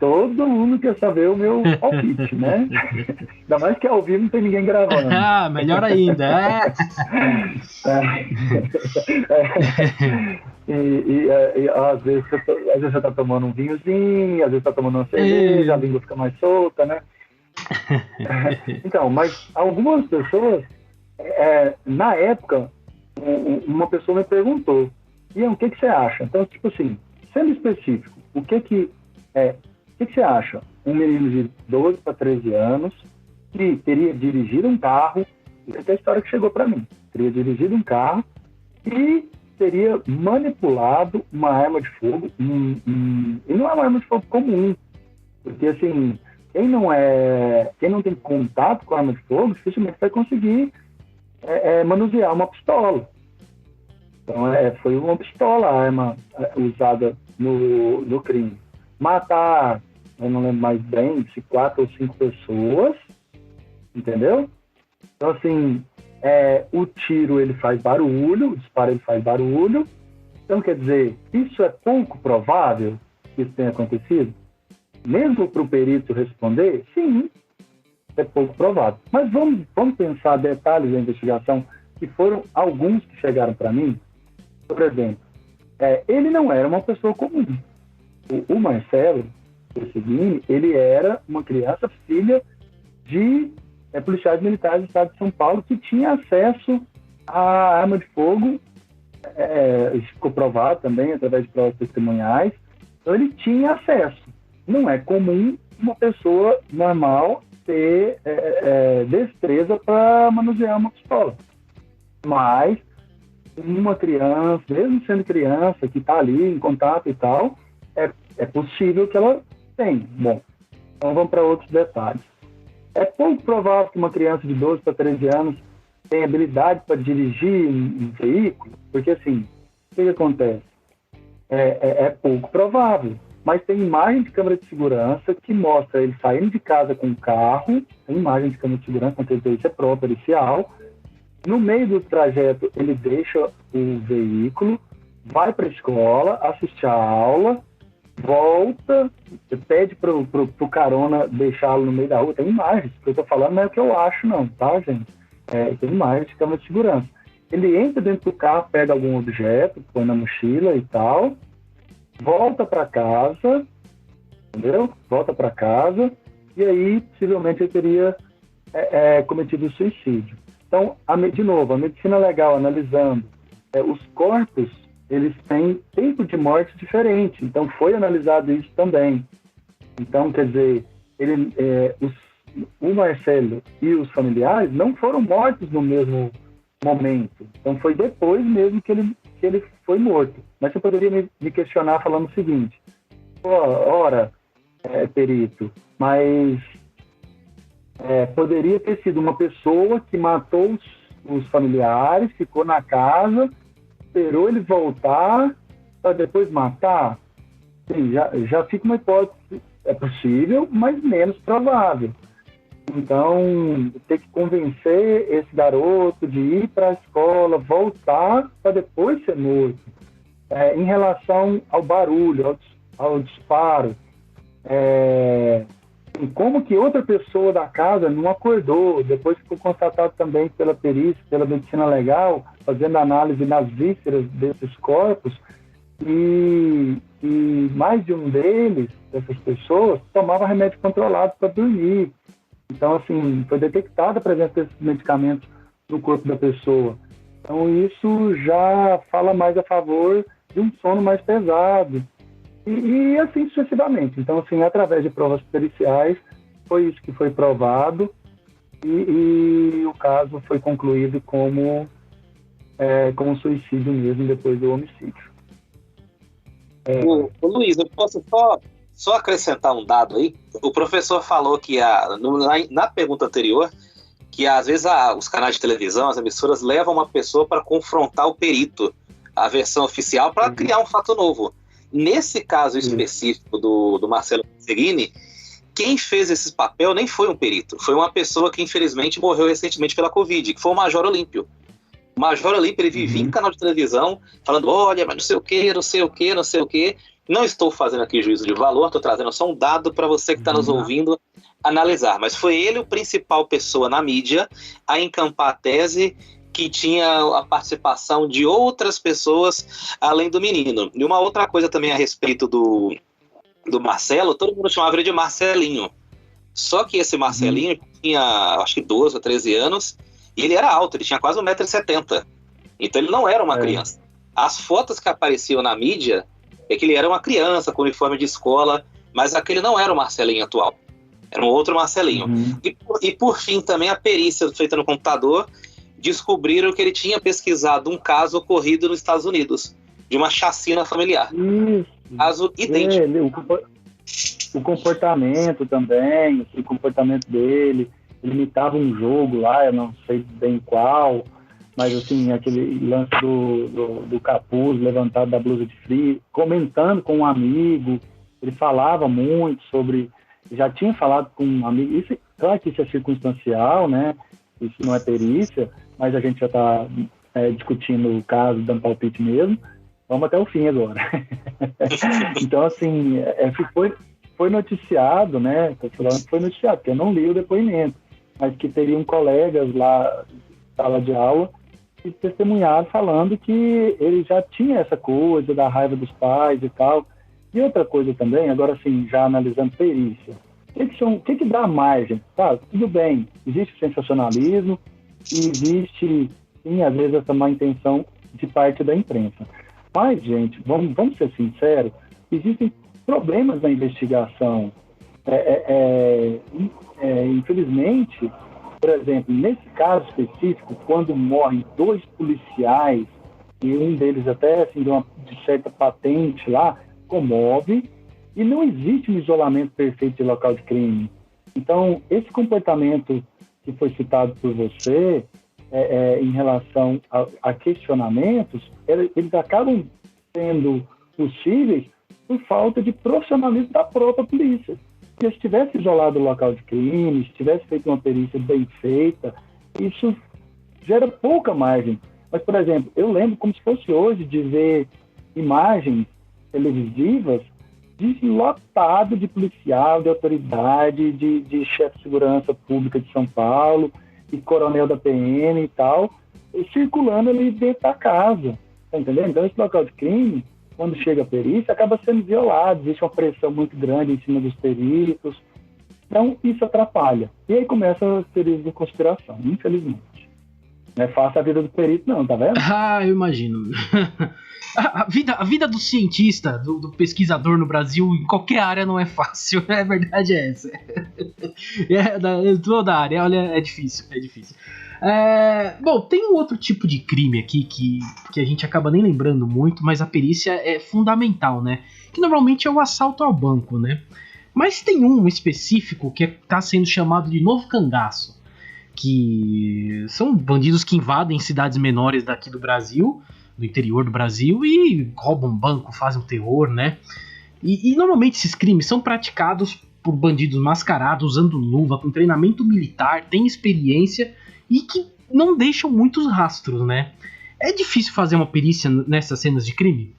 todo mundo quer saber o meu palpite, né? Ainda mais que ao vivo não tem ninguém gravando. Ah, melhor ainda. E às vezes você tá tomando um vinhozinho, às vezes tá tomando uma cerveja, a língua fica mais solta, né? Então, mas algumas pessoas, na época, uma pessoa me perguntou, Ian, o que você acha? Então, tipo assim, sendo específico, o que você acha? Um menino de 12 para 13 anos que teria dirigido um carro, essa é a história que chegou para mim, teria dirigido um carro e teria manipulado uma arma de fogo, e não é uma arma de fogo comum, porque assim, quem não tem contato com a arma de fogo, dificilmente vai conseguir manusear uma pistola. Então, foi uma pistola a arma usada no crime. Matar, eu não lembro mais bem, se 4 ou 5 pessoas, entendeu? Então, assim, o tiro ele faz barulho, o disparo ele faz barulho. Então, quer dizer, isso é pouco provável que isso tenha acontecido? Mesmo para o perito responder, sim, é pouco provável. Mas vamos pensar detalhes da investigação, que foram alguns que chegaram para mim. Por exemplo, ele não era uma pessoa comum. O Marcelo Seguini, ele era uma criança filha de policiais militares do estado de São Paulo que tinha acesso à arma de fogo, isso ficou provado também através de provas testemunhais. Então ele tinha acesso. Não é comum uma pessoa normal ter destreza para manusear uma pistola. Mas uma criança, mesmo sendo criança, que está ali em contato e tal, é possível que ela tenha. Bom, então vamos para outros detalhes. É pouco provável que uma criança de 12 para 13 anos tenha habilidade para dirigir um veículo, porque assim, o que acontece? É pouco provável, mas tem imagem de câmera de segurança que mostra ele saindo de casa com o carro, tem imagem de câmera de segurança, não tem isso é próprio, policial. No meio do trajeto, ele deixa o veículo, vai para a escola, assiste a aula, volta, pede pro carona deixá-lo no meio da rua. Tem imagens, o que eu estou falando não é o que eu acho não, tá, gente? Tem imagens de câmera de segurança. Ele entra dentro do carro, pega algum objeto, põe na mochila e tal, volta para casa, entendeu? Volta para casa, e aí, possivelmente, ele teria cometido suicídio. Então, de novo, a medicina legal analisando os corpos, eles têm tempo de morte diferente. Então, foi analisado isso também. Então, quer dizer, o Marcelo e os familiares não foram mortos no mesmo momento. Então, foi depois mesmo que ele foi morto. Mas você poderia me questionar falando o seguinte: ora, perito, mas poderia ter sido uma pessoa que matou os familiares, ficou na casa, esperou ele voltar para depois matar? Sim, já fica uma hipótese, é possível, mas menos provável. Então, ter que convencer esse garoto de ir para a escola, voltar para depois ser morto. Em relação ao barulho, ao disparo, como que outra pessoa da casa não acordou, depois ficou constatado também pela perícia, pela medicina legal, fazendo análise nas vísceras desses corpos, e mais de um deles, dessas pessoas, tomava remédio controlado para dormir. Então, assim, foi detectada a presença desses medicamentos no corpo da pessoa. Então, isso já fala mais a favor de um sono mais pesado. E assim sucessivamente. Então, assim, através de provas periciais, foi isso que foi provado e o caso foi concluído como suicídio mesmo, depois do homicídio. Ô, Luiz, eu posso só acrescentar um dado aí? O professor falou que na pergunta anterior, que às vezes os canais de televisão, as emissoras, levam uma pessoa para confrontar o perito, a versão oficial, para criar um fato novo. Nesse caso específico do Marcelo Seguini, quem fez esse papel nem foi um perito, foi uma pessoa que infelizmente morreu recentemente pela Covid, que foi o Major Olímpio. O Major Olímpio, ele vivia em canal de televisão falando, olha, mas não sei o que, não sei o que, não sei o que. Não estou fazendo aqui juízo de valor, estou trazendo só um dado para você que está nos ouvindo analisar. Mas foi ele o principal pessoa na mídia a encampar a tese que tinha a participação de outras pessoas além do menino. E uma outra coisa também a respeito do Marcelo, todo mundo chamava ele de Marcelinho. Só que esse Marcelinho tinha, acho que 12 ou 13 anos, e ele era alto, ele tinha quase 1,70 m. Então ele não era uma criança. As fotos que apareciam na mídia é que ele era uma criança com uniforme de escola, mas aquele não era o Marcelinho atual. Era um outro Marcelinho. E por fim, também a perícia feita no computador descobriram que ele tinha pesquisado um caso ocorrido nos Estados Unidos, de uma chacina familiar. Caso idêntico. O comportamento também, o comportamento dele, ele imitava um jogo lá, eu não sei bem qual, mas assim, aquele lance do capuz levantado da blusa de frio, comentando com um amigo, ele falava muito sobre, já tinha falado com um amigo, isso, claro que isso é circunstancial, né, isso não é perícia, mas a gente já está discutindo o caso, dando palpite mesmo, vamos até o fim agora. Então, assim, foi noticiado, né? Estou falando que foi noticiado, porque eu não li o depoimento, mas que teriam colegas lá na sala de aula que testemunharam falando que ele já tinha essa coisa da raiva dos pais e tal. E outra coisa também, agora assim, já analisando perícia, o que dá margem? Tá, tudo bem, existe sensacionalismo e existe, sim, às vezes essa má intenção de parte da imprensa. Mas, gente, vamos ser sinceros, existem problemas na investigação. Infelizmente, por exemplo, nesse caso específico, quando morrem 2 policiais, e um deles até assim, de certa patente lá, comove, e não existe um isolamento perfeito de local de crime. Então, esse comportamento que foi citado por você, em relação a questionamentos, eles acabam sendo possíveis por falta de profissionalismo da própria polícia. Se eles tivessem isolado o local de crime, se tivesse feito uma perícia bem feita, isso gera pouca margem. Mas, por exemplo, eu lembro como se fosse hoje de ver imagens televisivas lotado de policial, de autoridade, de chefe de segurança pública de São Paulo, e coronel da PM e tal, circulando ali dentro da casa, tá entendendo? Então esse local de crime, quando chega a perícia, acaba sendo violado, existe uma pressão muito grande em cima dos peritos, então isso atrapalha. E aí começa as teorias de conspiração, infelizmente. Não é fácil a vida do perito não, tá vendo? Ah, eu imagino. A vida do cientista, do pesquisador no Brasil, em qualquer área não é fácil, a verdade é essa. Toda área, olha, é difícil. Bom, tem um outro tipo de crime aqui que a gente acaba nem lembrando muito, mas a perícia é fundamental, né? Que normalmente é o assalto ao banco, né? Mas tem um específico que está sendo chamado de novo cangaço, que são bandidos que invadem cidades menores daqui do Brasil, do interior do Brasil, e roubam banco, fazem o terror, né? E normalmente esses crimes são praticados por bandidos mascarados, usando luva, com treinamento militar, têm experiência e que não deixam muitos rastros, né? É difícil fazer uma perícia nessas cenas de crime?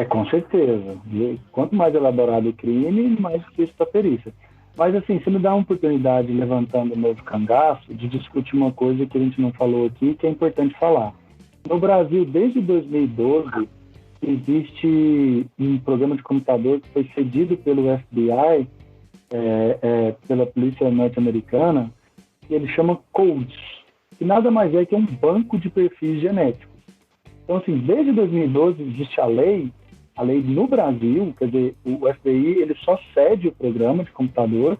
Com certeza. E quanto mais elaborado o crime, mais difícil a perícia. Mas assim, você me dá uma oportunidade, levantando o novo cangaço, de discutir uma coisa que a gente não falou aqui, que é importante falar. No Brasil, desde 2012, existe um programa de computador que foi cedido pelo FBI, pela polícia norte-americana, que ele chama CODES, que nada mais é que um banco de perfis genéticos. Então, assim, desde 2012 existe a lei no Brasil, quer dizer, o FBI ele só cede o programa de computador,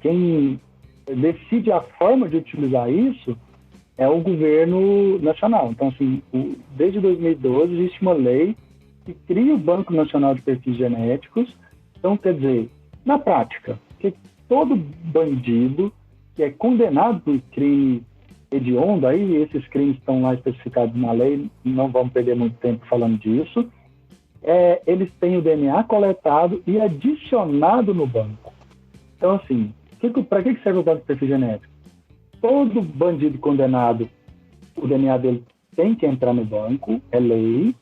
quem decide a forma de utilizar isso é o governo nacional. Então, assim, desde 2012 existe uma lei que cria o Banco Nacional de Perfis Genéticos. Então, quer dizer, na prática, que todo bandido que é condenado por crime hediondo, aí esses crimes estão lá especificados na lei, não vamos perder muito tempo falando disso, eles têm o DNA coletado e adicionado no banco. Então, assim, para que serve o banco de perfil genético? Todo bandido condenado, o DNA dele tem que entrar no banco, é lei,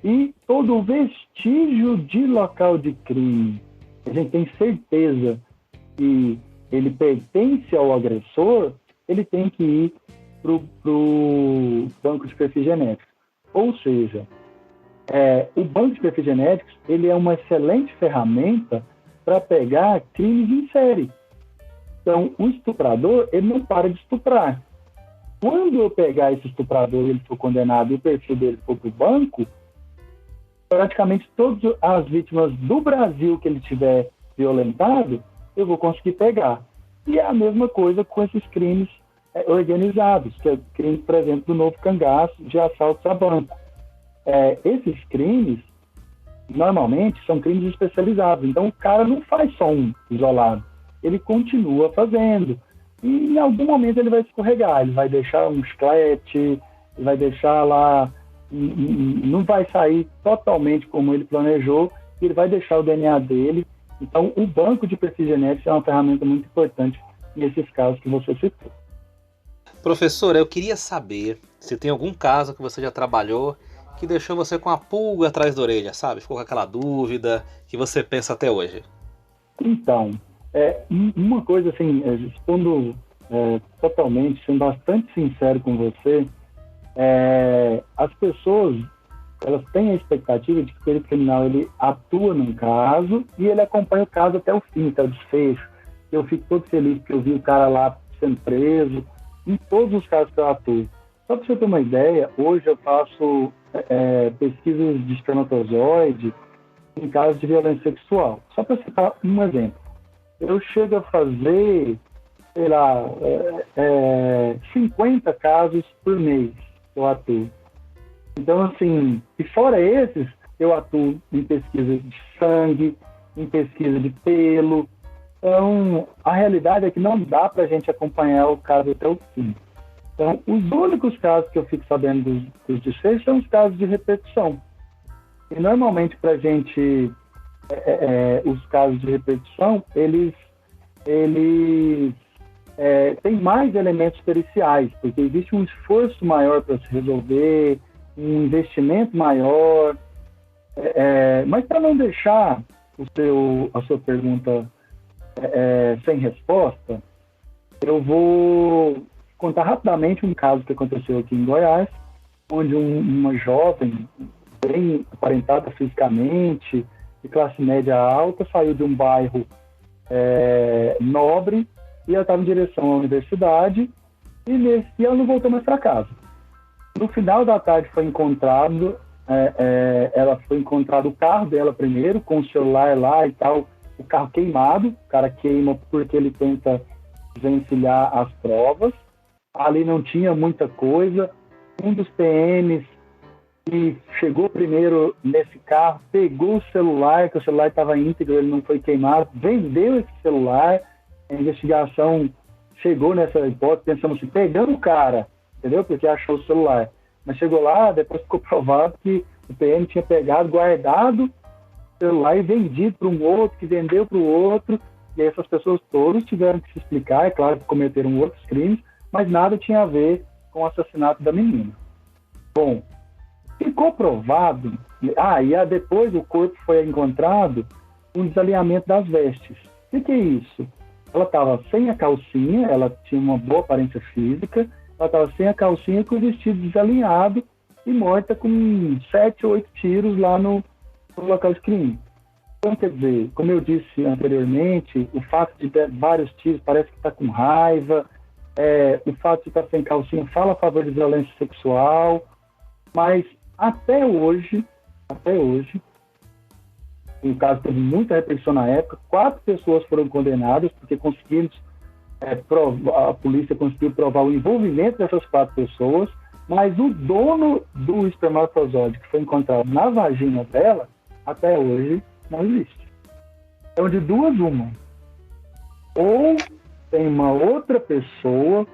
e todo vestígio de local de crime, a gente tem certeza que ele pertence ao agressor, ele tem que ir para o banco de perfis genéticos. Ou seja, o banco de perfis genéticos ele é uma excelente ferramenta para pegar crimes em série. Então, o estuprador ele não para de estuprar. Quando eu pegar esse estuprador e ele for condenado e o perfil dele for para o banco, praticamente todas as vítimas do Brasil que ele tiver violentado, eu vou conseguir pegar. E é a mesma coisa com esses crimes organizados, que é o crime, por exemplo, do novo cangaço de assaltos a banco. Esses crimes, normalmente, são crimes especializados. Então, o cara não faz só um isolado. Ele continua fazendo. E, em algum momento, ele vai escorregar. Ele vai deixar um chiclete, ele vai deixar lá... Não vai sair totalmente como ele planejou, ele vai deixar o DNA dele. Então, o banco de perfis genéticos é uma ferramenta muito importante nesses casos que você citou. Professor, eu queria saber se tem algum caso que você já trabalhou que deixou você com a pulga atrás da orelha, sabe? Ficou com aquela dúvida que você pensa até hoje. Então, uma coisa assim, respondo totalmente, sendo bastante sincero com você, as pessoas elas têm a expectativa de que o perito criminal ele atua num caso e ele acompanha o caso até o fim, até o desfecho. Eu fico todo feliz porque eu vi o cara lá sendo preso, em todos os casos que eu atuo. Só para você ter uma ideia, hoje eu faço pesquisas de espermatozoide em casos de violência sexual. Só para citar um exemplo. Eu chego a fazer, sei lá, 50 casos por mês que eu atuo. Então, assim, e fora esses, eu atuo em pesquisa de sangue, em pesquisa de pelo. Então, a realidade é que não dá para a gente acompanhar o caso até o fim. Então, os únicos casos que eu fico sabendo dos desfechos são os casos de repetição. E, normalmente, para a gente, os casos de repetição, eles têm mais elementos periciais, porque existe um esforço maior para se resolver, um investimento maior, mas para não deixar a sua pergunta sem resposta, eu vou contar rapidamente um caso que aconteceu aqui em Goiás, onde uma jovem, bem aparentada fisicamente, de classe média alta, saiu de um bairro nobre e ela estava em direção à universidade e ela não voltou mais para casa. No final da tarde foi encontrado o carro dela primeiro, com o celular lá e tal, o carro queimado, o cara queima porque ele tenta desvencilhar as provas, ali não tinha muita coisa, um dos PMs que chegou primeiro nesse carro, pegou o celular, que o celular estava íntegro, ele não foi queimado, vendeu esse celular, a investigação chegou nessa hipótese, pensamos assim, pegando o cara, entendeu? Porque achou o celular. Mas chegou lá, depois ficou provado que o PM tinha pegado, guardado o celular e vendido para um outro, que vendeu para o outro, e aí essas pessoas todas tiveram que se explicar, é claro que cometeram outros crimes, mas nada tinha a ver com o assassinato da menina. Bom, ficou provado, e depois o corpo foi encontrado um desalinhamento das vestes. O que é isso? Ela estava sem a calcinha, ela tinha uma boa aparência física, ela estava sem a calcinha com o vestido desalinhado e morta com 7 ou 8 tiros lá no local de crime. Então, quer dizer, como eu disse anteriormente, o fato de ter vários tiros parece que está com raiva, o fato de estar sem calcinha fala a favor de violência sexual, mas até hoje, o caso teve muita repercussão na época, 4 pessoas foram condenadas porque a polícia conseguiu provar o envolvimento dessas 4 pessoas, mas o dono do espermatozoide que foi encontrado na vagina dela, até hoje, não existe. Então, de duas, uma. Ou tem uma outra pessoa,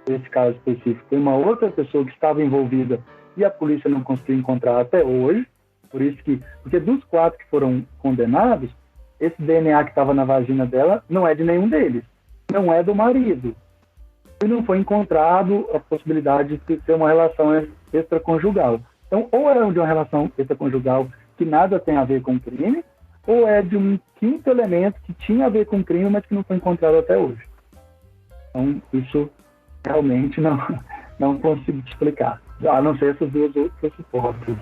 nesse caso específico, tem uma outra pessoa que estava envolvida e a polícia não conseguiu encontrar até hoje, porque dos 4 que foram condenados, esse DNA que estava na vagina dela não é de nenhum deles, não é do marido. E não foi encontrado a possibilidade de ter uma relação extraconjugal. Então, ou é de uma relação extraconjugal que nada tem a ver com o crime, ou é de um quinto elemento que tinha a ver com o crime, mas que não foi encontrado até hoje. Então, isso realmente não consigo te explicar, a não ser essas duas outras hipóteses.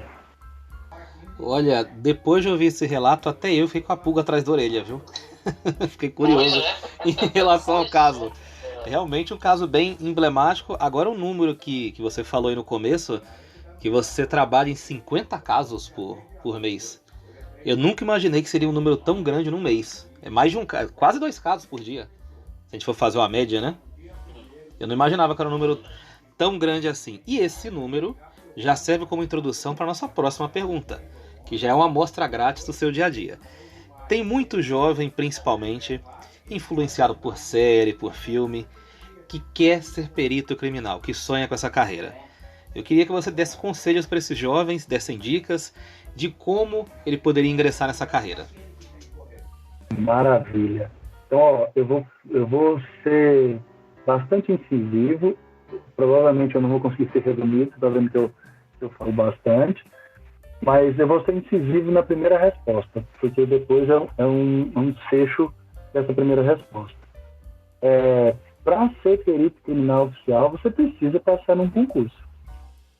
Olha, depois de ouvir esse relato, até eu fiquei com a pulga atrás da orelha, viu? Fiquei curioso em relação ao caso. Realmente um caso bem emblemático. Agora, um número que você falou aí no começo, que você trabalha em 50 casos por mês. Eu nunca imaginei que seria um número tão grande num mês. É mais de quase 2 casos por dia. Se a gente for fazer uma média, né? Eu não imaginava que era um número tão grande assim. E esse número já serve como introdução para a nossa próxima pergunta, que já é uma amostra grátis do seu dia a dia. Tem muito jovem, principalmente, influenciado por série, por filme, que quer ser perito criminal, que sonha com essa carreira. Eu queria que você desse conselhos para esses jovens, dessem dicas de como ele poderia ingressar nessa carreira. Maravilha. Então, ó, eu vou ser bastante incisivo. Provavelmente eu não vou conseguir ser resumido, está vendo que eu falo bastante. Mas eu vou ser incisivo na primeira resposta, porque depois é um fecho dessa primeira resposta. Para ser perito criminal oficial, você precisa passar num concurso.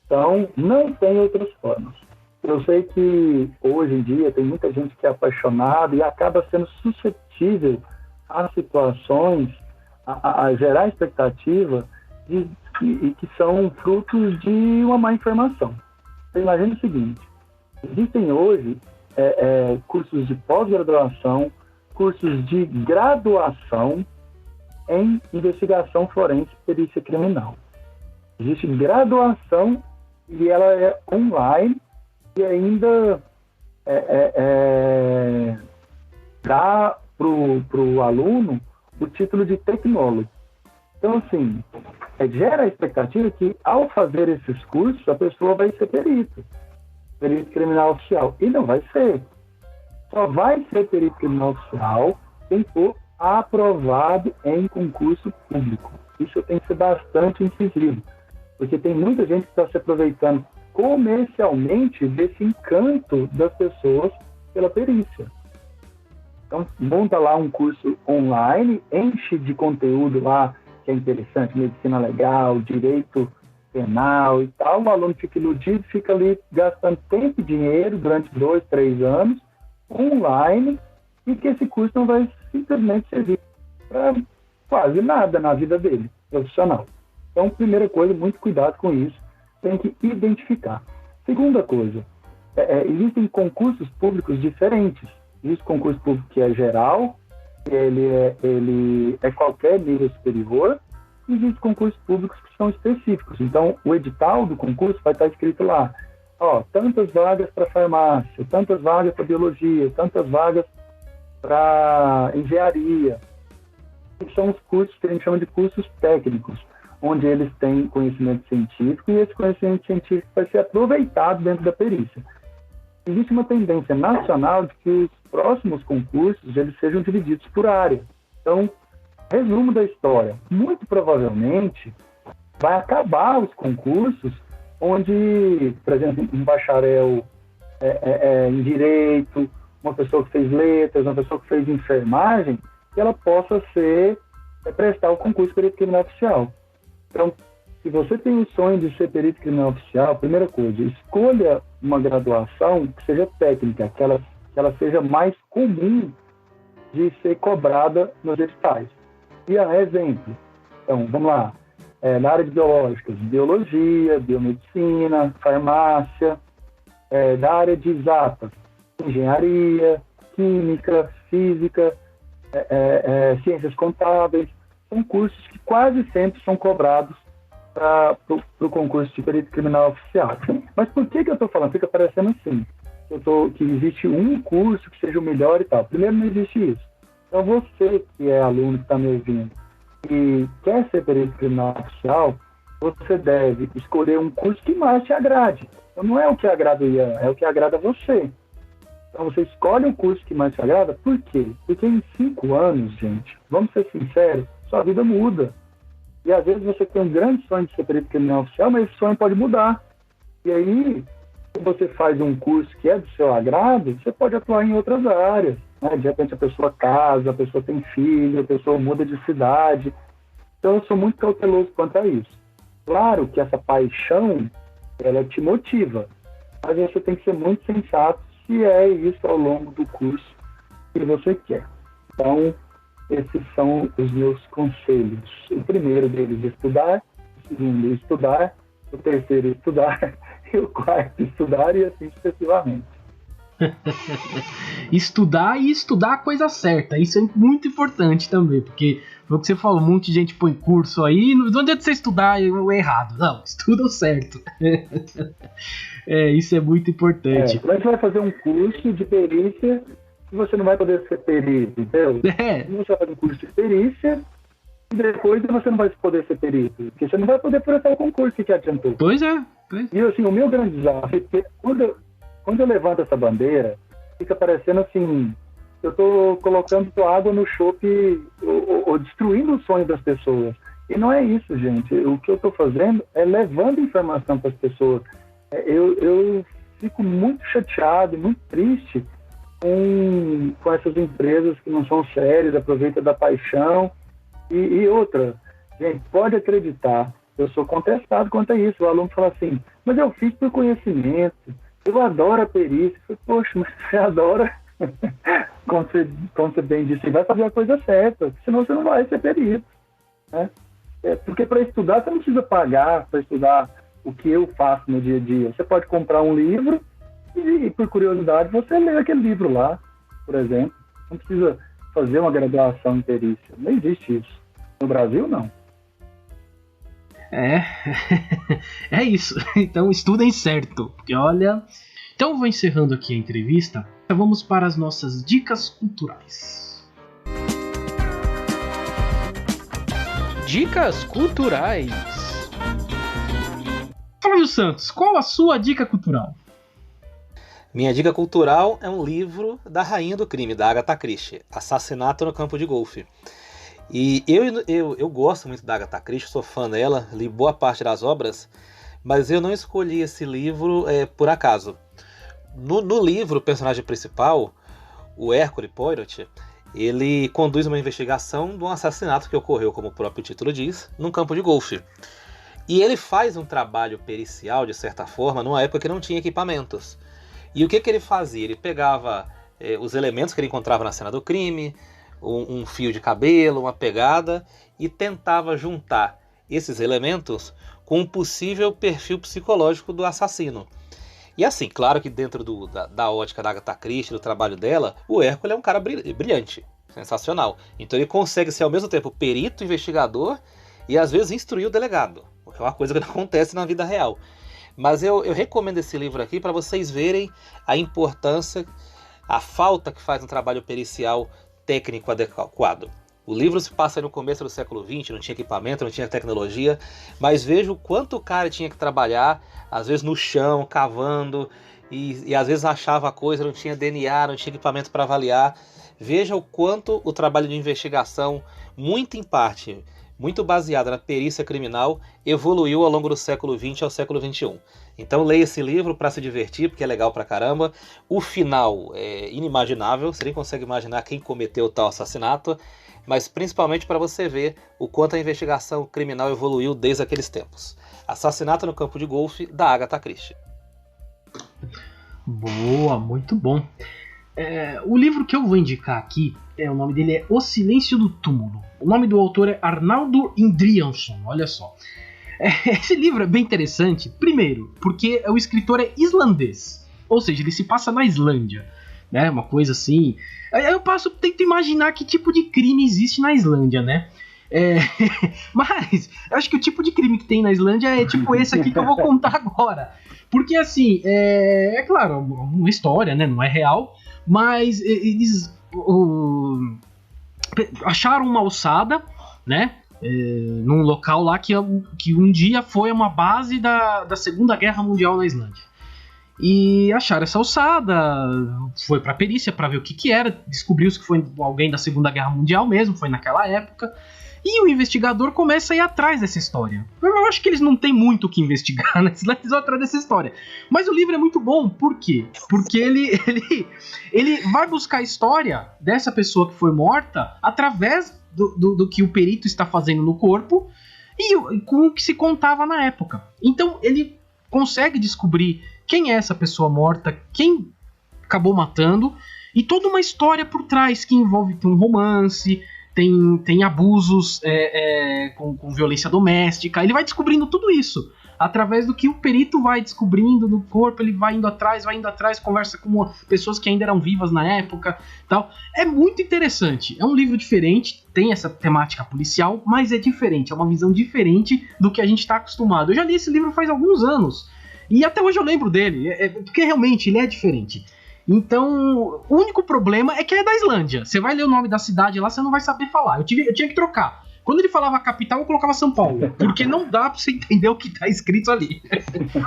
Então, não tem outras formas. Eu sei que hoje em dia tem muita gente que é apaixonada e acaba sendo suscetível a situações, a gerar expectativa que são frutos de uma má informação. Você imagina o seguinte: existem hoje cursos de pós-graduação, cursos de graduação em investigação forense e perícia criminal. Existe graduação e ela é online e ainda dá para o aluno o título de tecnólogo. Então, assim, gera a expectativa que, ao fazer esses cursos, a pessoa vai ser perito criminal oficial. E não vai ser. Só vai ser perito criminal oficial quem for aprovado em concurso público. Isso tem que ser bastante incisivo, porque tem muita gente que está se aproveitando comercialmente desse encanto das pessoas pela perícia. Então, monta lá um curso online, enche de conteúdo lá que é interessante, medicina legal, direito penal e tal, o aluno fica iludido, fica ali gastando tempo e dinheiro durante 2, 3 anos, online, e que esse curso não vai simplesmente servir para quase nada na vida dele, profissional. Então, primeira coisa, muito cuidado com isso, tem que identificar. Segunda coisa, existem concursos públicos diferentes. Existe concurso público que é geral, ele é qualquer nível superior, e existem concursos públicos que são específicos. Então, o edital do concurso vai estar escrito lá, tantas vagas para farmácia, tantas vagas para biologia, tantas vagas para engenharia. E são os cursos que a gente chama de cursos técnicos, onde eles têm conhecimento científico e esse conhecimento científico vai ser aproveitado dentro da perícia. Existe uma tendência nacional de que os próximos concursos eles sejam divididos por área. Então, resumo da história, muito provavelmente vai acabar os concursos onde, por exemplo, um bacharel em direito, uma pessoa que fez letras, uma pessoa que fez enfermagem, que ela possa prestar o concurso de perito criminal oficial. Então, se você tem o sonho de ser perito criminal oficial, primeira coisa, escolha uma graduação que seja técnica, que ela seja mais comum de ser cobrada nos editais. E exemplo, então, vamos lá, na área de biológicas, biologia, biomedicina, farmácia, da área de exatas, engenharia, química, física, ciências contábeis, são cursos que quase sempre são cobrados para o concurso de perito criminal oficial. Mas por que eu estou falando? Fica parecendo assim, que existe um curso que seja o melhor e tal. Primeiro, não existe isso. Então, você que é aluno que está me ouvindo e quer ser perito criminal oficial, você deve escolher um curso que mais te agrade. Então, não é o que agrada o Ian, é o que agrada você. Então, você escolhe um curso que mais te agrada. Por quê? Porque em 5 anos, gente, vamos ser sinceros, sua vida muda. E às vezes você tem um grande sonho de ser perito criminal oficial, mas esse sonho pode mudar. E aí, Se você faz um curso que é do seu agrado, você pode atuar em outras áreas, né? De repente a pessoa casa, a pessoa tem filho, a pessoa muda de cidade. Então eu sou muito cauteloso quanto a isso. Claro que essa paixão, ela te motiva, mas você tem que ser muito sensato se é isso ao longo do curso que você quer. Então, esses são os meus conselhos. O primeiro deles, estudar. O segundo, estudar. O terceiro, estudar. E o quarto, estudar, e assim sucessivamente. Estudar e estudar a coisa certa. Isso é muito importante também, porque foi o que você falou, um monte de gente põe curso aí, não adianta você estudar o errado. Não, estuda o certo. Isso é muito importante. Como é que você vai fazer um curso de perícia e você não vai poder ser perito, entendeu? Você vai fazer um curso de perícia e depois você não vai poder ser perito, porque você não vai poder prestar o concurso que adiantou. Pois é. E assim, o meu grande desafio, porque quando eu levanto essa bandeira, fica parecendo assim, eu tô colocando água no chope ou destruindo o sonho das pessoas. E não é isso, gente. O que eu tô fazendo é levando informação para as pessoas. Eu fico muito chateado e muito triste com essas empresas que não são sérias, aproveitam da paixão. E outra, gente, pode acreditar, eu sou contestado quanto a isso. O aluno fala assim, mas eu fiz por conhecimento, eu adoro a perícia. Eu falo, poxa, mas você adora, como você bem disse, você vai fazer a coisa certa, senão você não vai ser perito, né? Porque para estudar, você não precisa pagar para estudar o que eu faço no dia a dia. Você pode comprar um livro e, por curiosidade, você lê aquele livro lá, por exemplo. Não precisa fazer uma graduação em perícia. Não existe isso. No Brasil, não. É isso. Então estudem certo. Porque olha. Então eu vou encerrando aqui a entrevista. Vamos para as nossas dicas culturais. Dicas culturais. Flávio Santos, qual a sua dica cultural? Minha dica cultural é um livro da Rainha do Crime, da Agatha Christie, Assassinato no Campo de Golfe. E eu gosto muito da Agatha Christie, sou fã dela, li boa parte das obras, mas eu não escolhi esse livro por acaso. No livro, o personagem principal, o Hercule Poirot, ele conduz uma investigação de um assassinato que ocorreu, como o próprio título diz, num campo de golfe. E ele faz um trabalho pericial, de certa forma, numa época que não tinha equipamentos. E o que ele fazia? Ele pegava os elementos que ele encontrava na cena do crime, um fio de cabelo, uma pegada, e tentava juntar esses elementos com um possível perfil psicológico do assassino. E assim, claro que dentro da ótica da Agatha Christie, do trabalho dela, o Hercule é um cara brilhante, sensacional. Então ele consegue ser ao mesmo tempo perito, investigador e às vezes instruir o delegado, o que é uma coisa que não acontece na vida real. Mas eu recomendo esse livro aqui para vocês verem a importância, a falta que faz um trabalho pericial técnico adequado. O livro se passa no começo do século XX, não tinha equipamento, não tinha tecnologia, mas veja o quanto o cara tinha que trabalhar, às vezes no chão, cavando, e às vezes achava coisa, não tinha DNA, não tinha equipamento para avaliar. Veja o quanto o trabalho de investigação, muito em parte, muito baseado na perícia criminal, evoluiu ao longo do século XX ao século XXI. Então leia esse livro para se divertir, porque é legal pra caramba. O final é inimaginável, você nem consegue imaginar quem cometeu tal assassinato, mas principalmente para você ver o quanto a investigação criminal evoluiu desde aqueles tempos. Assassinato no Campo de Golfe, da Agatha Christie. Boa, muito bom. O livro que eu vou indicar aqui, o nome dele é O Silêncio do Túmulo. O nome do autor é Arnaldur Indridason, olha só. Esse livro é bem interessante, primeiro, porque o escritor é islandês, ou seja, ele se passa na Islândia, né, uma coisa assim. Aí eu tento imaginar que tipo de crime existe na Islândia, né? Mas eu acho que o tipo de crime que tem na Islândia é tipo esse aqui que eu vou contar agora. Porque assim, é claro, uma história, né, não é real, mas eles acharam uma ossada, né? Num local lá que um dia foi uma base da Segunda Guerra Mundial na Islândia. E acharam essa ossada, foi pra perícia pra ver o que era, descobriu-se que foi alguém da Segunda Guerra Mundial mesmo, foi naquela época. E o investigador começa a ir atrás dessa história. Eu acho que eles não têm muito o que investigar, né? Eles vão atrás dessa história. Mas o livro é muito bom, por quê? Porque ele vai buscar a história dessa pessoa que foi morta através do que o perito está fazendo no corpo e com o que se contava na época. Então ele consegue descobrir quem é essa pessoa morta, quem acabou matando, e toda uma história por trás que envolve um romance, tem abusos com violência doméstica. Ele vai descobrindo tudo isso através do que o perito vai descobrindo no corpo. Ele vai indo atrás, conversa com pessoas que ainda eram vivas na época, tal. É muito interessante, é um livro diferente, tem essa temática policial, mas é diferente, é uma visão diferente do que a gente está acostumado. Eu já li esse livro faz alguns anos e até hoje eu lembro dele, porque realmente ele é diferente. Então, o único problema é que é da Islândia. Você vai ler o nome da cidade lá, você não vai saber falar. Eu tinha que trocar. Quando ele falava capital, eu colocava São Paulo. Porque não dá pra você entender o que tá escrito ali.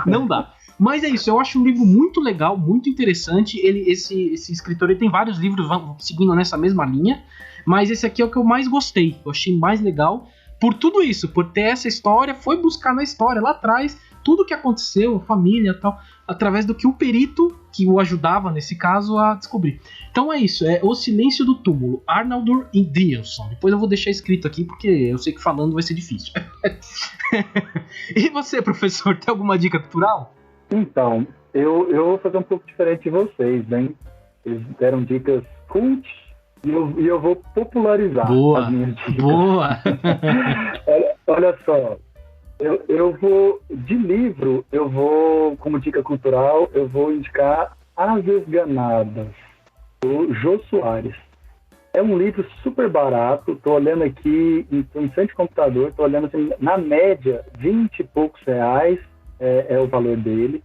Não dá. Mas é isso, eu acho um livro muito legal, muito interessante. Esse escritor ele tem vários livros seguindo nessa mesma linha. Mas esse aqui é o que eu mais gostei. Eu achei mais legal por tudo isso. Por ter essa história, foi buscar na história lá atrás tudo o que aconteceu, a família e tal, através do que o perito, que o ajudava nesse caso, a descobrir. Então é isso, é O Silêncio do Túmulo, Arnaldur Indridason. Depois eu vou deixar escrito aqui, porque eu sei que falando vai ser difícil. E você, professor, tem alguma dica cultural? Então, eu vou fazer um pouco diferente de vocês, hein? Eles deram dicas cult e eu vou popularizar as minhas dicas. Boa! Olha só. Eu vou, de livro, como dica cultural, eu vou indicar As Esganadas, do Jô Soares. É um livro super barato, tô olhando aqui, em frente ao computador, tô olhando assim, na média, 20 e poucos reais é o valor dele.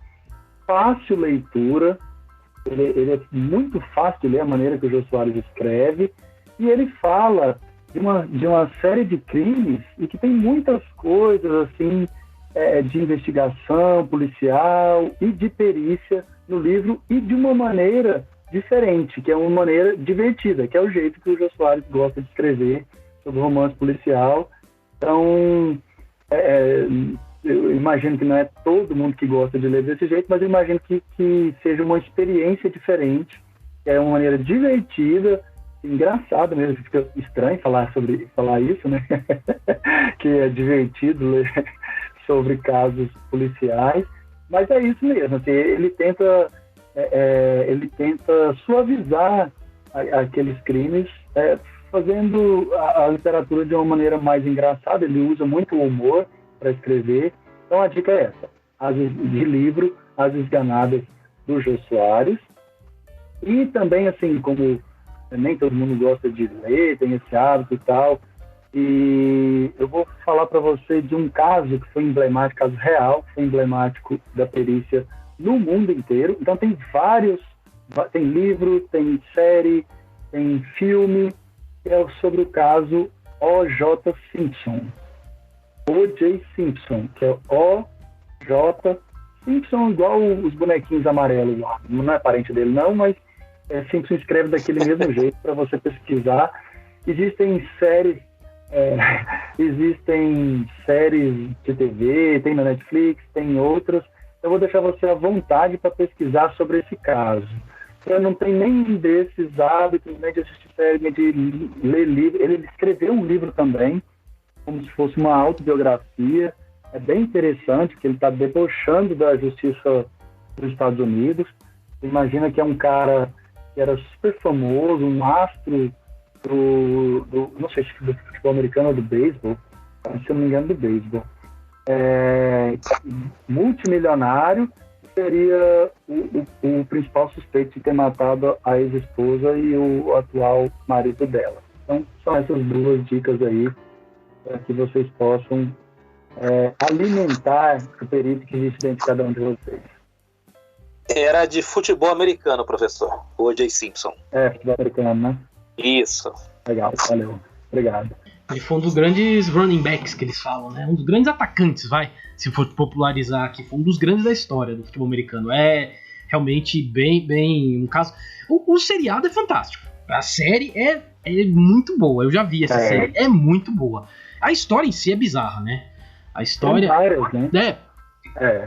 Fácil leitura, ele é muito fácil de ler, a maneira que o Jô Soares escreve, e ele fala de uma série de crimes e que tem muitas coisas assim de investigação policial e de perícia no livro, e de uma maneira diferente, que é uma maneira divertida, que é o jeito que o Jô Soares gosta de escrever sobre romance policial. Então, eu imagino que não é todo mundo que gosta de ler desse jeito, mas eu imagino que seja uma experiência diferente, que é uma maneira divertida, engraçado mesmo, fica estranho falar isso, né? Que é divertido ler sobre casos policiais, mas é isso mesmo, assim, ele tenta suavizar aqueles crimes, fazendo a literatura de uma maneira mais engraçada. Ele usa muito o humor para escrever. Então a dica é essa, de livro As Esganadas, do Jô Soares. E também, assim, como nem todo mundo gosta de ler, tem esse hábito e tal, e eu vou falar para você de um caso que foi emblemático, caso real, que foi emblemático da perícia no mundo inteiro. Então tem tem livro, tem série, tem filme, que é sobre o caso O.J. Simpson. O.J. Simpson, que é O.J. Simpson, igual os bonequinhos amarelos lá. Não é parente dele não, mas Simpson escreve daquele mesmo jeito para você pesquisar. Existem séries de TV, tem na Netflix, tem outras. Eu vou deixar você à vontade para pesquisar sobre esse caso. Eu não tenho nenhum desses hábitos, nem de assistir série, nem de ler livro. Ele escreveu um livro também, como se fosse uma autobiografia. É bem interessante, porque ele está debochando da justiça dos Estados Unidos. Imagina que é um cara que era super famoso, um astro não sei se do futebol americano ou do beisebol, se eu não me engano do beisebol, multimilionário, seria o principal suspeito de ter matado a ex-esposa e o atual marido dela. Então são essas duas dicas aí para que vocês possam alimentar o perito que existe dentro de cada um de vocês. Era de futebol americano, professor. O.J. Simpson. Futebol americano, né? Isso. Legal, valeu. Obrigado. Ele foi um dos grandes running backs que eles falam, né? Um dos grandes atacantes, se for popularizar aqui. Foi um dos grandes da história do futebol americano. É realmente bem um caso... O seriado é fantástico. A série é é muito boa. Eu já vi essa série, é muito boa. A história em si é bizarra, né? A história... Tem várias, né?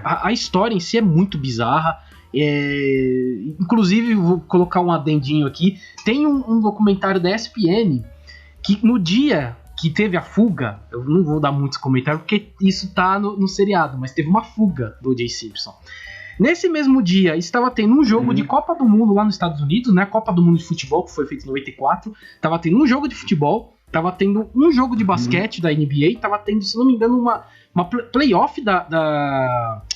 A história em si é muito bizarra. Inclusive, vou colocar um adendinho aqui. Tem um documentário da ESPN que no dia que teve a fuga, eu não vou dar muitos comentários porque isso tá no seriado, mas teve uma fuga do O.J. Simpson. Nesse mesmo dia, estava tendo um jogo de Copa do Mundo lá nos Estados Unidos, né? Copa do Mundo de futebol, que foi feito em 94. Tava tendo um jogo de futebol, tava tendo um jogo de basquete da NBA, tava tendo, se não me engano, uma playoff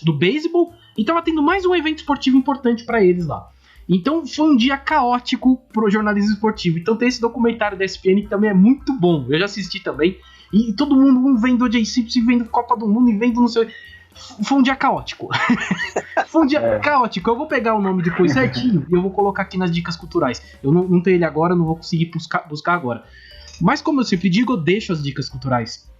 do beisebol, e tava tendo mais um evento esportivo importante para eles lá. Então foi um dia caótico pro jornalismo esportivo. Então tem esse documentário da ESPN que também é muito bom. Eu já assisti também. E todo mundo vendo O.J. Simpson, vendo Copa do Mundo e vendo não sei... Foi um dia caótico. Foi um dia caótico. Eu vou pegar o nome depois certinho e eu vou colocar aqui nas dicas culturais. Eu não tenho ele agora, não vou conseguir buscar agora. Mas como eu sempre digo, eu deixo as dicas culturais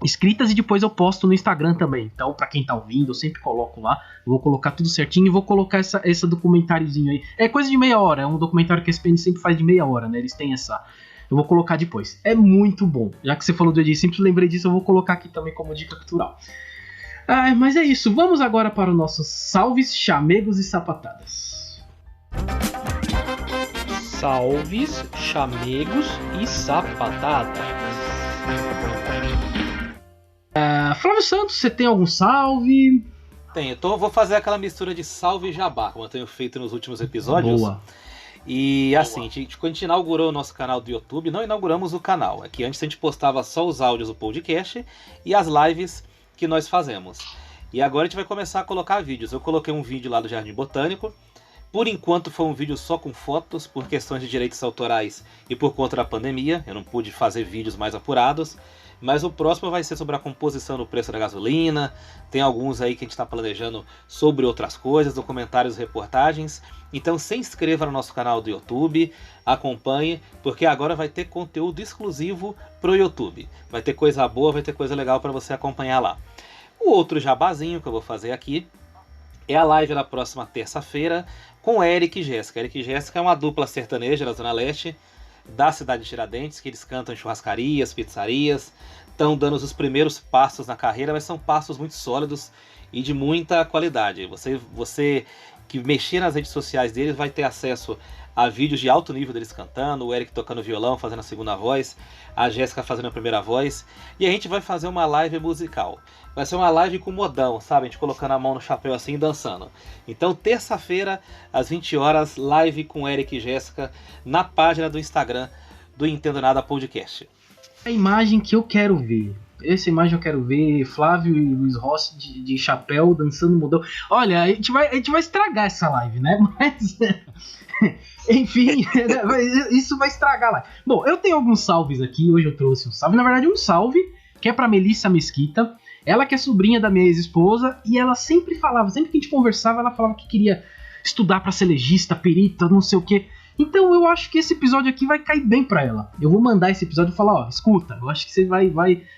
escritas e depois eu posto no Instagram também. Então, pra quem tá ouvindo, eu sempre coloco lá. Eu vou colocar tudo certinho e vou colocar esse documentáriozinho aí. É coisa de meia hora, é um documentário que a ESPN sempre faz de meia hora, né? Eles têm essa... Eu vou colocar depois. É muito bom. Já que você falou do O.J. Simpson, lembrei disso, eu vou colocar aqui também como dica cultural. Mas é isso. Vamos agora para o nosso salves, chamegos e sapatadas. Salves, chamegos e sapatadas. Flávio Santos, você tem algum salve? Tenho. Então eu vou fazer aquela mistura de salve e jabá, como eu tenho feito nos últimos episódios. Boa. E assim, quando a gente inaugurou o nosso canal do YouTube, não inauguramos o canal. É que antes a gente postava só os áudios do podcast e as lives que nós fazemos. E agora a gente vai começar a colocar vídeos. Eu coloquei um vídeo lá do Jardim Botânico. Por enquanto foi um vídeo só com fotos, por questões de direitos autorais e por conta da pandemia. Eu não pude fazer vídeos mais apurados. Mas o próximo vai ser sobre a composição do preço da gasolina. Tem alguns aí que a gente está planejando sobre outras coisas, documentários, reportagens. Então se inscreva no nosso canal do YouTube, acompanhe, porque agora vai ter conteúdo exclusivo pro YouTube. Vai ter coisa boa, vai ter coisa legal para você acompanhar lá. O outro jabazinho que eu vou fazer aqui é a live da próxima terça-feira com Eric e Jéssica. Eric e Jéssica é uma dupla sertaneja da Zona Leste da cidade de Tiradentes, que eles cantam em churrascarias, pizzarias, estão dando os primeiros passos na carreira, mas são passos muito sólidos e de muita qualidade. Você que mexer nas redes sociais deles vai ter acesso a vídeos de alto nível deles cantando, o Eric tocando violão, fazendo a segunda voz, a Jéssica fazendo a primeira voz, e a gente vai fazer uma live musical. Vai ser uma live com modão, sabe? A gente colocando a mão no chapéu assim e dançando. Então, terça-feira, às 20 horas, live com Eric e Jéssica na página do Instagram do Entendo Nada Podcast. A imagem que eu quero ver. Essa imagem eu quero ver Flávio e Luiz Rossi de chapéu dançando modão. Olha, a gente vai estragar essa live, né? Mas... Enfim, isso vai estragar a live. Bom, eu tenho alguns salves aqui. Hoje eu trouxe um salve. Na verdade, um salve que é pra Melissa Mesquita. Ela que é sobrinha da minha ex-esposa, e ela sempre falava, sempre que a gente conversava, ela falava que queria estudar pra ser legista, perita, não sei o quê. Então eu acho que esse episódio aqui vai cair bem pra ela. Eu vou mandar esse episódio e falar, ó, escuta, eu acho que você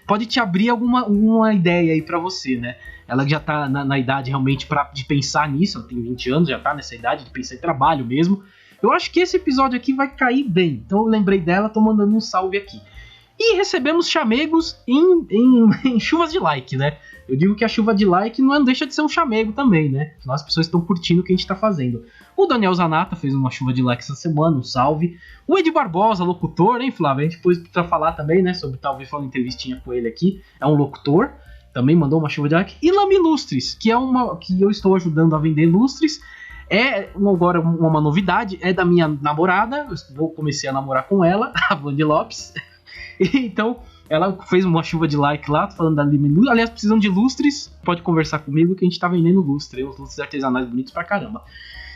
pode te abrir alguma ideia aí pra você, né? Ela já tá na idade realmente de pensar nisso, ela tem 20 anos, já tá nessa idade de pensar em trabalho mesmo. Eu acho que esse episódio aqui vai cair bem. Então eu lembrei dela, tô mandando um salve aqui. E recebemos chamegos em chuvas de like, né? Eu digo que a chuva de like não deixa de ser um chamego também, né? Afinal, as pessoas estão curtindo o que a gente tá fazendo. O Daniel Zanata fez uma chuva de like essa semana, um salve. O Ed Barbosa, locutor, hein, Flávio? A gente pôs pra falar também, né? Sobre talvez falar uma entrevistinha com ele aqui. É um locutor, também mandou uma chuva de like. E Lami Lustres, que eu estou ajudando a vender lustres. É agora uma novidade, é da minha namorada. Eu comecei a namorar com ela, a Vandi Lopes. Então, ela fez uma chuva de like lá, tô falando da Lime. Aliás, precisando de lustres, pode conversar comigo que a gente tá vendendo lustre, uns lustres artesanais bonitos pra caramba.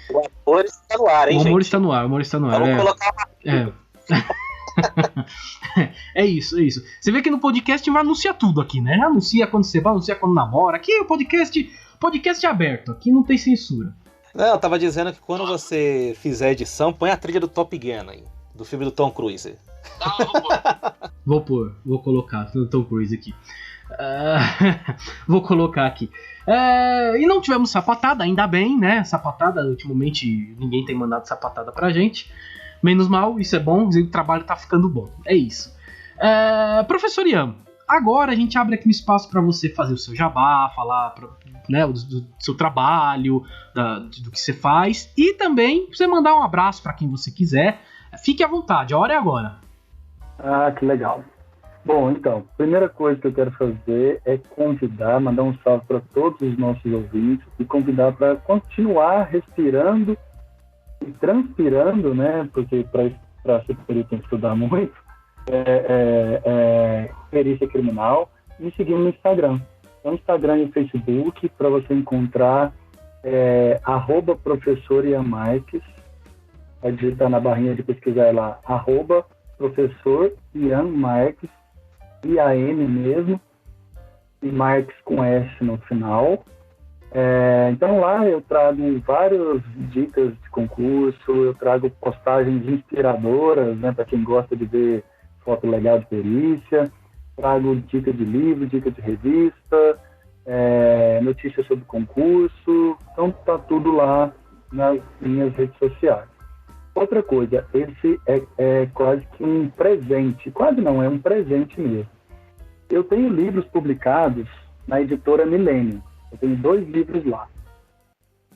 O amor está no ar, hein, gente? O amor está no ar, o amor está no ar. Vamos colocar É isso. Você vê que no podcast vai anunciar tudo aqui, né? Anuncia quando você vai, anuncia quando namora. Aqui é o podcast aberto, aqui não tem censura. Não, eu tava dizendo que quando você fizer a edição, põe a trilha do Top Gun aí, do filme do Tom Cruise. Vou colocar no Tom Cruise aqui. Vou colocar aqui. E não tivemos sapatada, ainda bem, né? Sapatada, ultimamente ninguém tem mandado sapatada pra gente. Menos mal, isso é bom, o trabalho tá ficando bom. É isso. Professor Ian, agora a gente abre aqui um espaço para você fazer o seu jabá, falar né, do seu trabalho, do que você faz, e também você mandar um abraço para quem você quiser. Fique à vontade, a hora é agora. Ah, que legal. Bom, então, a primeira coisa que eu quero fazer é mandar um salve para todos os nossos ouvintes e convidar para continuar respirando e transpirando, né? Porque para ser perito tem que estudar muito. Perícia Criminal, e me seguir no Instagram. No Instagram e no Facebook, para você encontrar @professor Ian Marques. Vai digitar na barrinha de pesquisar lá, @professor Ian Marques, IAN mesmo, e Marques com S no final. Então lá eu trago várias dicas de concurso, eu trago postagens inspiradoras, né, para quem gosta de ver foto legal de perícia, trago dica de livro, dica de revista, notícias sobre concurso, então tá tudo lá nas minhas redes sociais. Outra coisa, esse é quase que um presente, quase não, é um presente mesmo. Eu tenho livros publicados na editora Milênio, eu tenho 2 livros lá.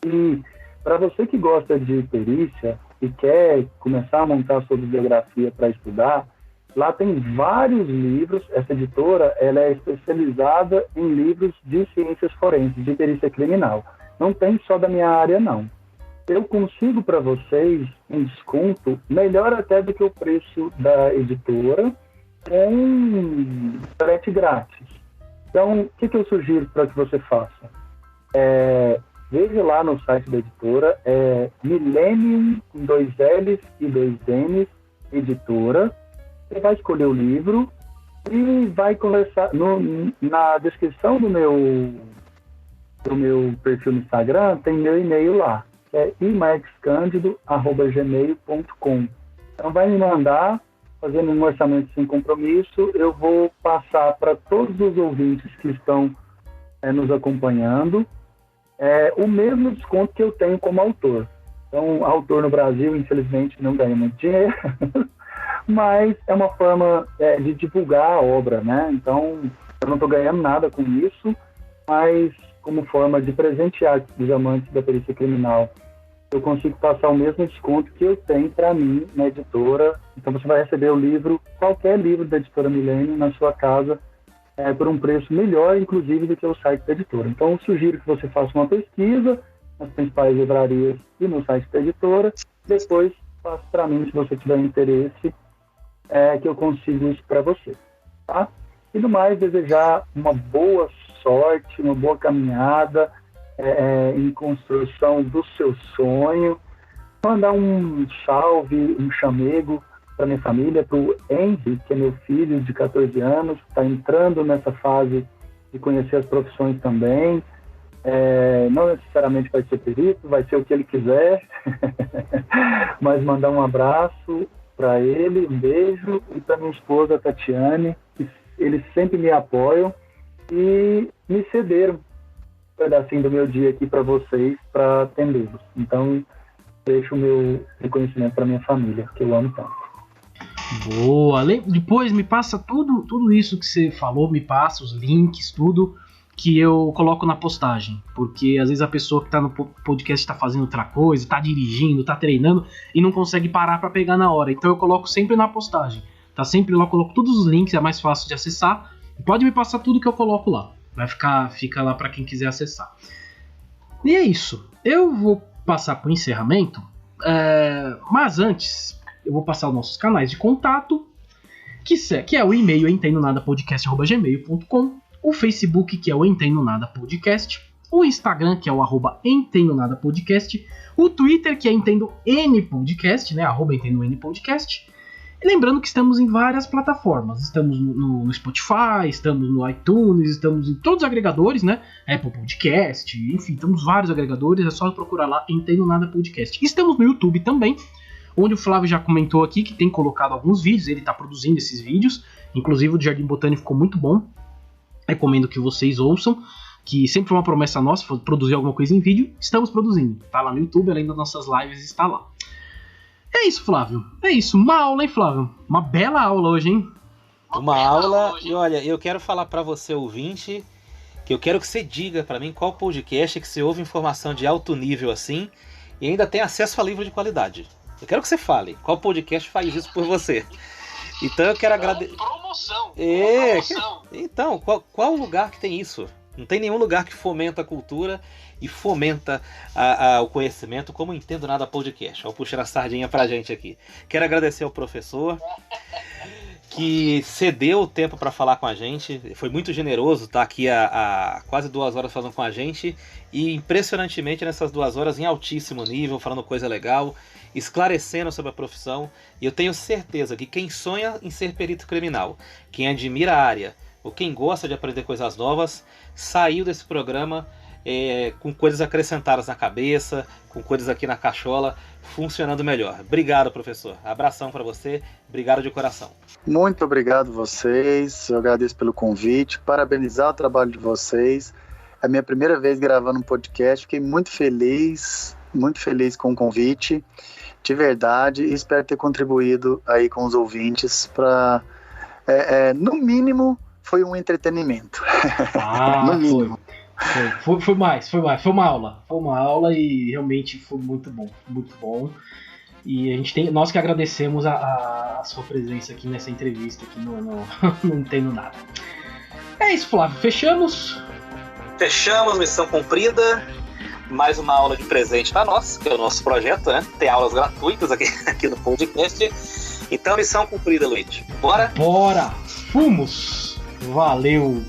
E para você que gosta de perícia e quer começar a montar a sua bibliografia para estudar, lá tem vários livros. Essa editora ela é especializada em livros de ciências forenses, de perícia criminal. Não tem só da minha área, não. Eu consigo para vocês um desconto melhor até do que o preço da editora, com frete grátis. Então, o que eu sugiro para que você faça? Veja lá no site da editora, Millennium, com 2 L's e 2 N's, editora. Você vai escolher o livro e vai conversar na descrição do meu perfil no Instagram, tem meu e-mail lá, que é imarquescandido@gmail.com. Então vai me mandar, fazendo um orçamento sem compromisso, eu vou passar para todos os ouvintes que estão nos acompanhando o mesmo desconto que eu tenho como autor. Então, autor no Brasil, infelizmente, não ganha muito dinheiro, mas é uma forma de divulgar a obra, né? Então, eu não estou ganhando nada com isso, mas como forma de presentear os amantes da perícia criminal, eu consigo passar o mesmo desconto que eu tenho para mim na editora. Então, você vai receber o livro, qualquer livro da editora Milênio, na sua casa, por um preço melhor, inclusive, do que o site da editora. Então, eu sugiro que você faça uma pesquisa nas principais livrarias e no site da editora. Depois, passe para mim, se você tiver interesse, que eu consigo isso para você. Tá? E do mais, desejar uma boa sorte, uma boa caminhada em construção do seu sonho. Mandar um salve, um chamego para minha família, para o Henry, que é meu filho de 14 anos, está entrando nessa fase de conhecer as profissões também. Não necessariamente vai ser perito, vai ser o que ele quiser, mas mandar um abraço para ele, um beijo, e para minha esposa Tatiane, que eles sempre me apoiam e me cederam um pedacinho do meu dia aqui para vocês, para atendê-los. Então, deixo o meu reconhecimento para minha família, que eu amo tanto. Boa! Depois me passa tudo isso que você falou, me passa os links, tudo que eu coloco na postagem, porque às vezes a pessoa que tá no podcast tá fazendo outra coisa, tá dirigindo, tá treinando e não consegue parar para pegar na hora, então eu coloco sempre na postagem, tá sempre lá, eu coloco todos os links, é mais fácil de acessar, pode me passar tudo que eu coloco lá, fica lá para quem quiser acessar. E é isso, eu vou passar pro encerramento, mas antes eu vou passar os nossos canais de contato, que é o e-mail entendonadapodcast@gmail.com, o Facebook, que é o Entendo Nada Podcast, o Instagram, que é o @Entendo Nada Podcast, o Twitter, que é Entendo N Podcast, né, @Entendo N Podcast. E lembrando que estamos em várias plataformas, estamos no Spotify, estamos no iTunes, estamos em todos os agregadores, né, Apple Podcast, enfim, temos vários agregadores, é só procurar lá Entendo Nada Podcast. Estamos no YouTube também, onde o Flávio já comentou aqui que tem colocado alguns vídeos, ele está produzindo esses vídeos, inclusive o do Jardim Botânico ficou muito bom, recomendo que vocês ouçam, que sempre foi uma promessa nossa, produzir alguma coisa em vídeo, estamos produzindo, tá lá no YouTube, além das nossas lives, está lá. É isso, Flávio. É isso. Uma aula, hein, Flávio? Uma bela aula hoje, hein? Uma aula. E olha, eu quero falar pra você, ouvinte, que eu quero que você diga pra mim qual podcast que você ouve informação de alto nível assim e ainda tem acesso a livro de qualidade. Eu quero que você fale qual podcast faz isso por você. Então eu quero agradecer. Promoção! Então, qual lugar que tem isso? Não tem nenhum lugar que fomenta a cultura e fomenta o conhecimento como Entendo Nada Podcast. Vou puxar a sardinha pra gente aqui. Quero agradecer ao professor que cedeu o tempo para falar com a gente. Foi muito generoso estar aqui há quase 2 horas falando com a gente. E impressionantemente nessas 2 horas em altíssimo nível, falando coisa legal, esclarecendo sobre a profissão. E eu tenho certeza que quem sonha em ser perito criminal, quem admira a área, ou quem gosta de aprender coisas novas, saiu desse programa com coisas acrescentadas na cabeça, com coisas aqui na cachola, funcionando melhor. Obrigado, professor. Abração para você. Obrigado de coração. Muito obrigado vocês. Eu agradeço pelo convite. Parabenizar o trabalho de vocês. É a minha primeira vez gravando um podcast. Fiquei muito feliz com o convite. De verdade. E espero ter contribuído aí com os ouvintes para, no mínimo, foi um entretenimento. No mínimo. Foi mais, foi uma aula e realmente foi muito bom. E nós que agradecemos a sua presença aqui nessa entrevista aqui não Entendo Nada. É isso, Flávio, fechamos, missão cumprida. Mais uma aula de presente para nós, que é o nosso projeto, né? Tem aulas gratuitas aqui no podcast. Então, missão cumprida, Luiz. Bora? Fomos, valeu.